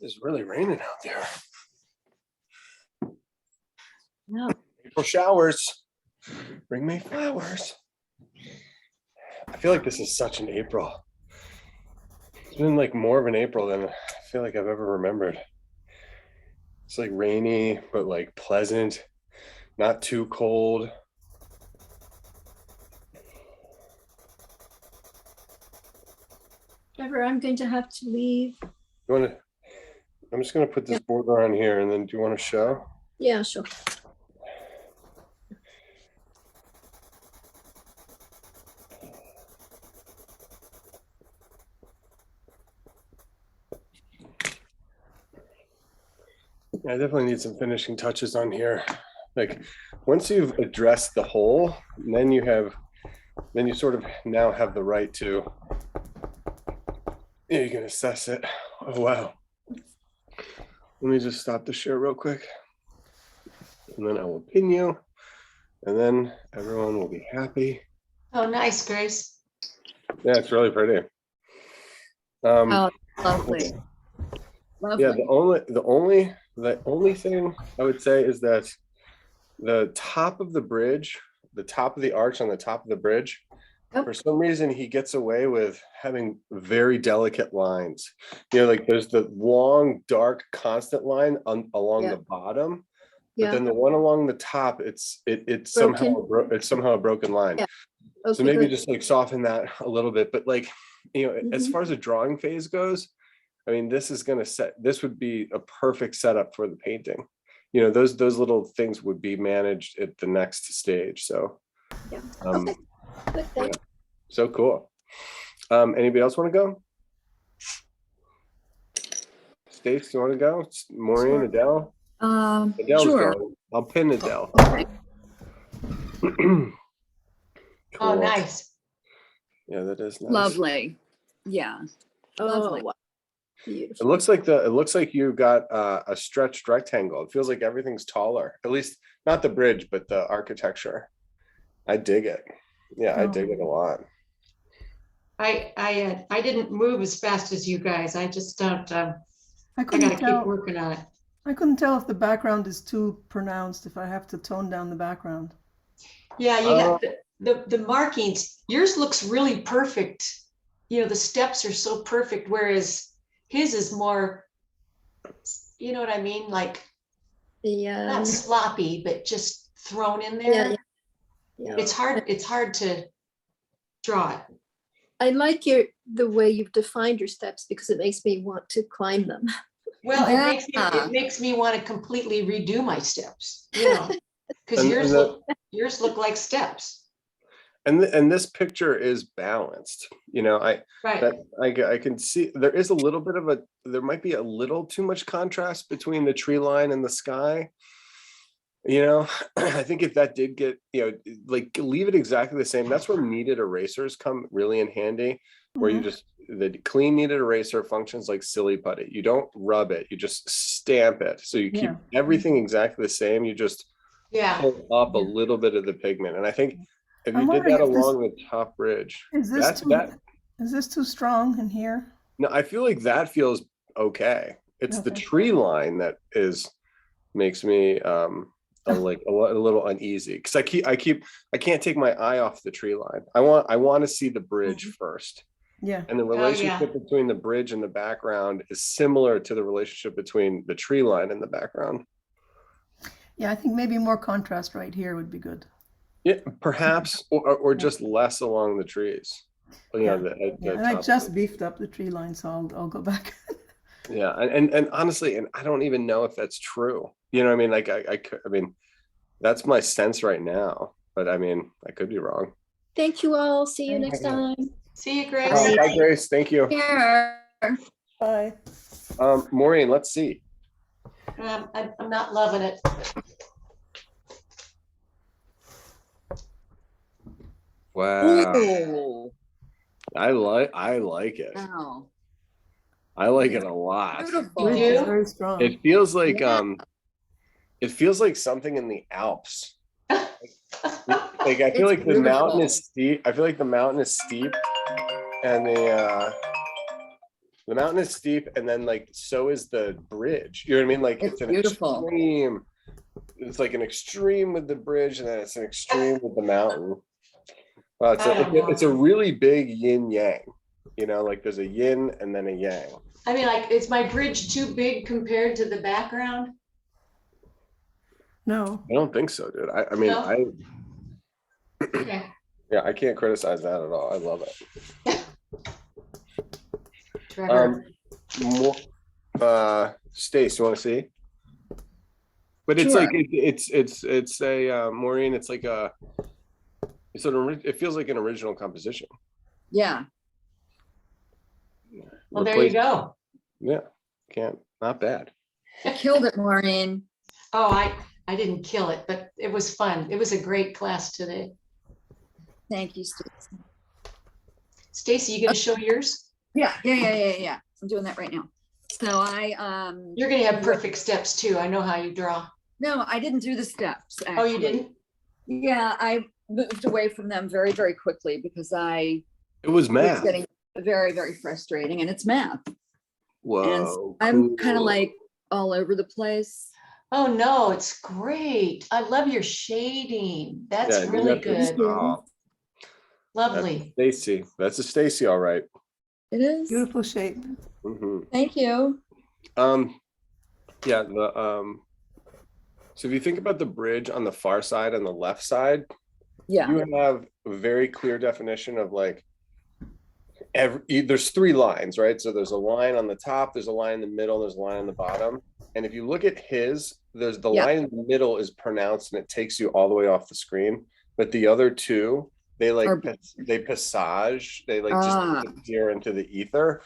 It's really raining out there. Yeah. April showers. Bring me flowers. I feel like this is such an April. It's been like more of an April than I feel like I've ever remembered. It's like rainy, but like pleasant, not too cold. Trevor, I'm going to have to leave. You want to? I'm just going to put this border on here, and then do you want to show? Yeah, sure. I definitely need some finishing touches on here. Like once you've addressed the hole, then you sort of now have the right to, you can assess it. Oh, wow. Let me just stop the share real quick. And then I will pin you, and then everyone will be happy. Oh, nice, Grace. Yeah, it's really pretty. Oh, lovely. Lovely. Yeah, the only thing I would say is that the top of the bridge, the top of the arch on the top of the bridge, Yep. for some reason he gets away with having very delicate lines. You know, like there's the long, dark, constant line along Yeah. the bottom, but Yeah. then the one along the top, it's somehow a broken line. Yeah. So Okay, maybe good. just like soften that a little bit. But like, you know, as Mhm. far as the drawing phase goes, I mean, this would be a perfect setup for the painting. You know, those little things would be managed at the next stage. So, Yeah. um, Okay. Good, thanks. so cool. Anybody else want to go? Stace, you want to go? Maureen, Sure. Adele? Adele's Sure. going. I'll pin Adele. Okay. Oh, Cool. nice. Yeah, that is nice. Lovely. Yeah. Oh, Lovely. wow. It Beautiful. looks like you got a stretched rectangle. It feels like everything's taller. At least not the bridge, but the architecture. I dig it. Yeah, I dig it a lot. I didn't move as fast as you guys. I just don't, I I couldn't gotta keep tell. working on it. I couldn't tell if the background is too pronounced, if I have to tone down the background. Yeah, you have the markings, yours looks really perfect. You know, the steps are so perfect, whereas his is more, you know what I mean? Like, The, not sloppy, but just thrown in yeah, there. yeah. It's hard to draw it. I like the way you've defined your steps because it makes me want to climb them. Well, Yeah. it makes me want to completely redo my steps, you know, because And- yours and yours look like steps. And this picture is balanced. You know, Right. I can see there is a little bit of there might be a little too much contrast between the tree line and the sky. You know, I think if that did get, you know, like leave it exactly the same. That's where kneaded erasers come really in handy, where you just, the clean kneaded eraser functions like silly putty. You don't rub it, you just stamp it. So you keep everything exactly the same. You just Yeah. pull up a little bit of the pigment. And I think if I'm you did wondering that if this- along the top bridge, Is this that's too, is this too strong in here? no, I feel like that feels okay. It's the Okay. tree line that makes me like a little uneasy because I can't take my eye off the tree line. I want to see the bridge first. Yeah. And the relationship between the bridge and the background is similar to the relationship between the tree line and the background. Yeah, I think maybe more contrast right here would be good. Yeah, perhaps, or just less along the trees. You know, Yeah, and I just beefed up the tree line, so I'll go back. Yeah, and honestly, and I don't even know if that's true. You know what I mean? Like I mean, that's my sense right now, but I mean, I could be wrong. Thank you all. See you next time. See you, Grace. Oh, bye, Grace. Thank you. Yeah. Bye. Maureen, let's see. I'm not loving it. Wow, Ooh. I like it. Wow. I like it a lot. Beautiful. Bridge is very strong. It feels like Yeah. it feels like something in the Alps. Like I feel It's like the mountain beautiful. is steep. I feel like the mountain is steep, and the mountain is steep, and then like so is the bridge. You know what I mean? Like It's it's an beautiful. extreme. It's like an extreme with the bridge, and then it's an extreme with the mountain. Wow, it's a really big yin yang. You know, like there's a yin and then a yang. I mean, like, is my bridge too big compared to the background? No. I don't think so, dude. I mean, No? Okay. yeah, I can't criticize that at all. I love it. Trevor. More, Stace, you want to see? But it's Sure. like it's a Maureen. It's like a it feels like an original composition. Yeah. Well, there you Replace- go. Yeah, not bad. Killed it, Maureen. Oh, I didn't kill it, but it was fun. It was a great class today. Thank you, Stacy. Stacy, you gonna show yours? Yeah. I'm doing that right now. So You're gonna have perfect steps too. I know how you draw. no, I didn't do the steps. Oh, you actually. didn't? Yeah, I moved away from them very, very quickly because I It was was math. getting very, very frustrating, and it's math. Whoa, I'm kind of cool. like all over the place. Oh, no, it's great. I love your shading. That's Yeah, really you got this. good. Oh, Lovely. Stacy. That's a Stacy, all right. It is. Beautiful shape. Mhm. Thank you. Yeah, so if you think about the bridge on the far side and the left side, Yeah. you have a very clear definition of like there's 3 lines, right? So there's a line on the top, there's a line in the middle, there's a line on the bottom. And if you look at his, there's the Yeah. line in the middle is pronounced and it takes you all the way off the screen. But the other 2, they like Are- they passage, they like Ah. just disappear into the ether.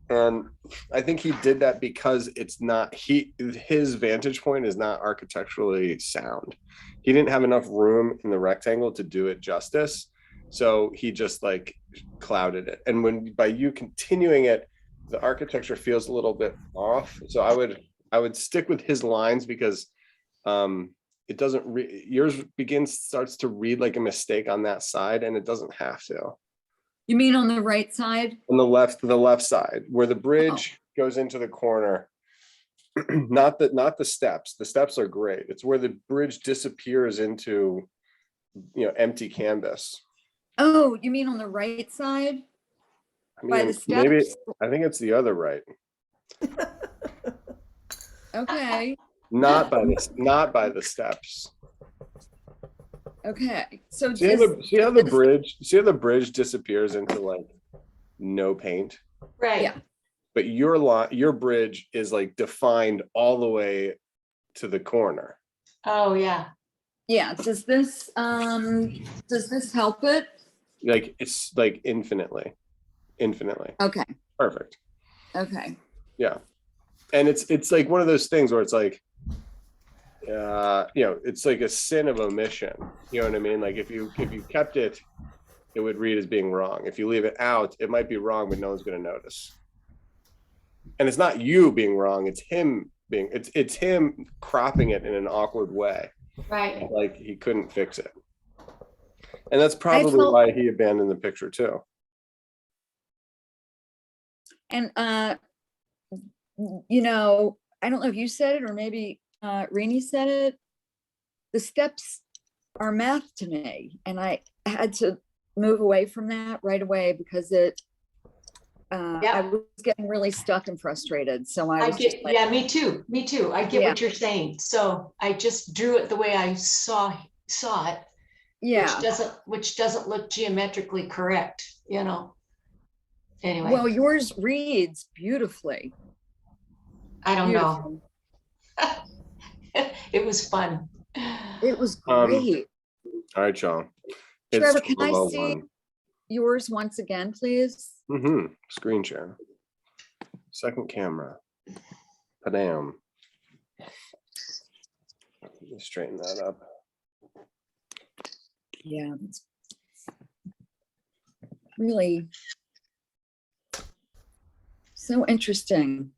And I think he did that because it's not his vantage point is not architecturally sound. He didn't have enough room in the rectangle to do it justice. So he just like clouded it. And when by you continuing it, the architecture feels a little bit off. So I would stick with his lines because it doesn't yours starts to read like a mistake on that side, and it doesn't have to. You mean on the right side? On the left side, where the bridge goes into the corner. not the steps. The steps are great. It's where the bridge disappears into empty canvas. Oh, you mean on the right side? I By mean, the maybe steps? I think it's the other right. Okay. Not by the steps. Okay. So See how the bridge disappears into like no paint, Right. Yeah. but your bridge is like defined all the way to the corner. Oh, yeah. yeah. Does this help it? Like it's like infinitely. Okay. Perfect. Okay. Yeah. And it's like one of those things where it's like it's like a sin of omission. You know what I mean? Like if you kept it, it would read as being wrong. If you leave it out, it might be wrong, but no one's going to notice. And it's not you being wrong. It's him it's him cropping it in an awkward way. Right. Like he couldn't fix it. And that's probably why he abandoned the picture too. And I don't know if you said it or maybe Rini said it. The steps are math to me, and I had to move away from that right away because I was getting really stuck and frustrated. So I was me too. I get what you're saying. So I just drew it the way I saw it. Yeah. Which doesn't look geometrically correct, Anyway. Well, yours reads beautifully. I don't Beautiful. know. It was fun. It was great. All right, Sean. Trevor, can I see yours once again, please? Screen share. Second camera. Padam. Let me straighten that up. Yeah, it's really so interesting.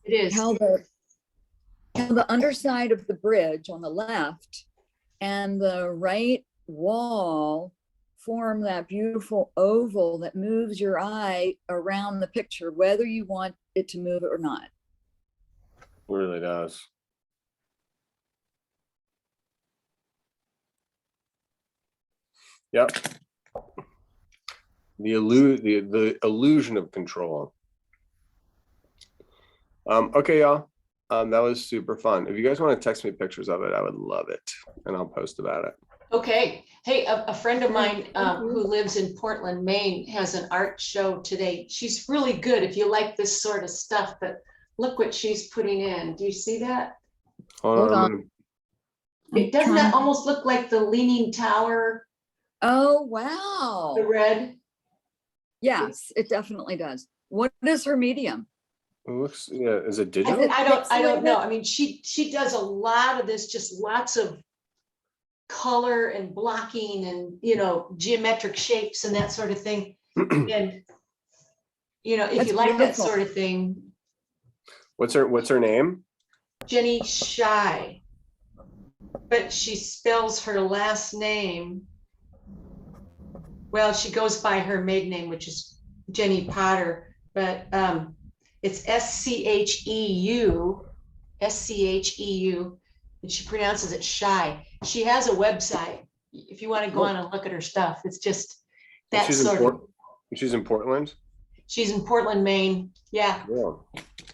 It is. How the underside of the bridge on the left and the right wall form that beautiful oval that moves your eye around the picture, whether you want it to move or not. It really does. Yep. The illusion of control. Okay, y'all. That was super fun. If you guys want to text me pictures of it, I would love it, and I'll post about it. Okay, hey, a friend of mine thank you. who lives in Portland, Maine, has an art show today. She's really good if you like this sort of stuff, but look what she's putting in. Do you see that? Hold Hold on. on. It doesn't that almost look like the Leaning Tower, Oh, wow. the red? Yes, it definitely does. What is her medium? It looks, yeah, is it I digital? th- I don't know. Pixelated? I mean, she does a lot of this, just lots of color and blocking and, geometric shapes and that sort of thing. And, if That's you like that beautiful. sort of thing, What's her name? Jenny Shy. But she spells her last name. Well, she goes by her maiden name, which is Jenny Potter, but it's Scheu, and she pronounces it Shy. She has a website. If you want to go on and look at her stuff, it's just that She's in sort of. She's in Portland. She's in Portland, Maine. Yeah. Yeah.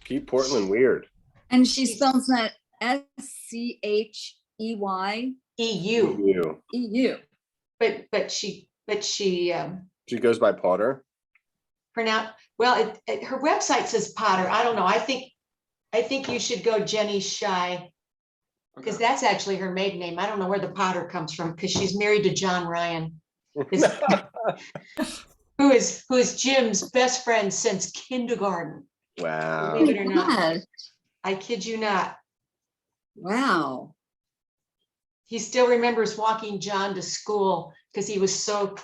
Keep Portland weird. And she spells that SCHEY EU. You. EU. But she She goes by Potter. well, her website says Potter. I don't know. I think you should go Jenny Shy, because that's actually her maiden name. I don't know where the Potter comes from, because she's married to John Ryan, who is Jim's best friend since kindergarten. Wow. Believe it or not. God. I kid you not. Wow. He still remembers walking John to school because he was so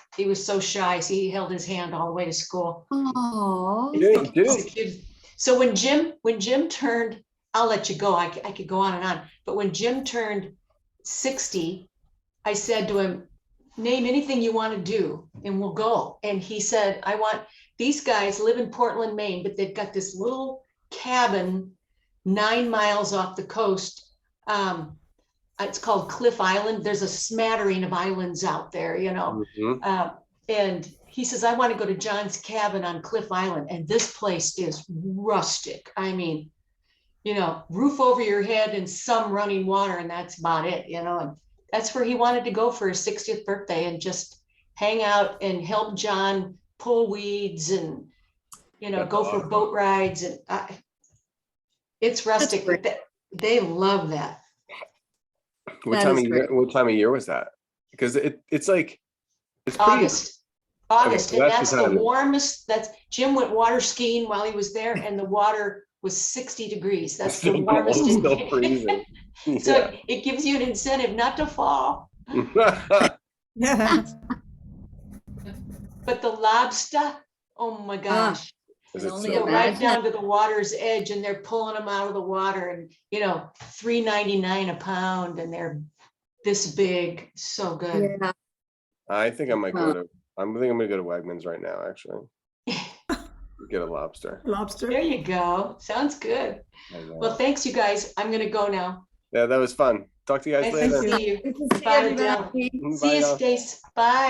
shy. So he held his hand all the way to school. Oh. So when Jim turned, I'll let you go. I could go on and on. But when Jim turned 60, I said to him, name anything you want to do and we'll go. And he said, these guys live in Portland, Maine, but they've got this little cabin 9 miles off the coast. It's called Cliff Island. There's a smattering of islands out there, Mhm. And he says, I want to go to John's cabin on Cliff Island. And this place is rustic. I mean, roof over your head and some running water, and that's about it, and that's where he wanted to go for his 60th birthday and just hang out and help John pull weeds and, That's go for awesome. boat rides. And it's rustic. great. They love that. What That time is of year? great. What time of year was that? Because it's like it's pretty. August, Okay, so and that's that's the the time. warmest. Jim went water skiing while he was there, and the water was 60 degrees. That's the Still warmest. cold, in still Canada. freezing. So it gives you an incentive not to fall. Yeah. Yeah. But the lobster, oh my gosh, Is Can it only go so good? right imagine. down to the water's edge, and they're pulling them out of the water, and $3.99 a pound, and they're this big. So good. Yeah. I think I might Wow. I think I'm gonna go to Wegmans right now, actually. Get a lobster. Lobster. There you go. Sounds good. I know. Well, thanks, you guys. I'm gonna go now. Yeah, that was fun. Talk to you guys Nice to later. see you. Good to see Bye, Adele. everybody. Bye, See you, y'all. Stace. Bye.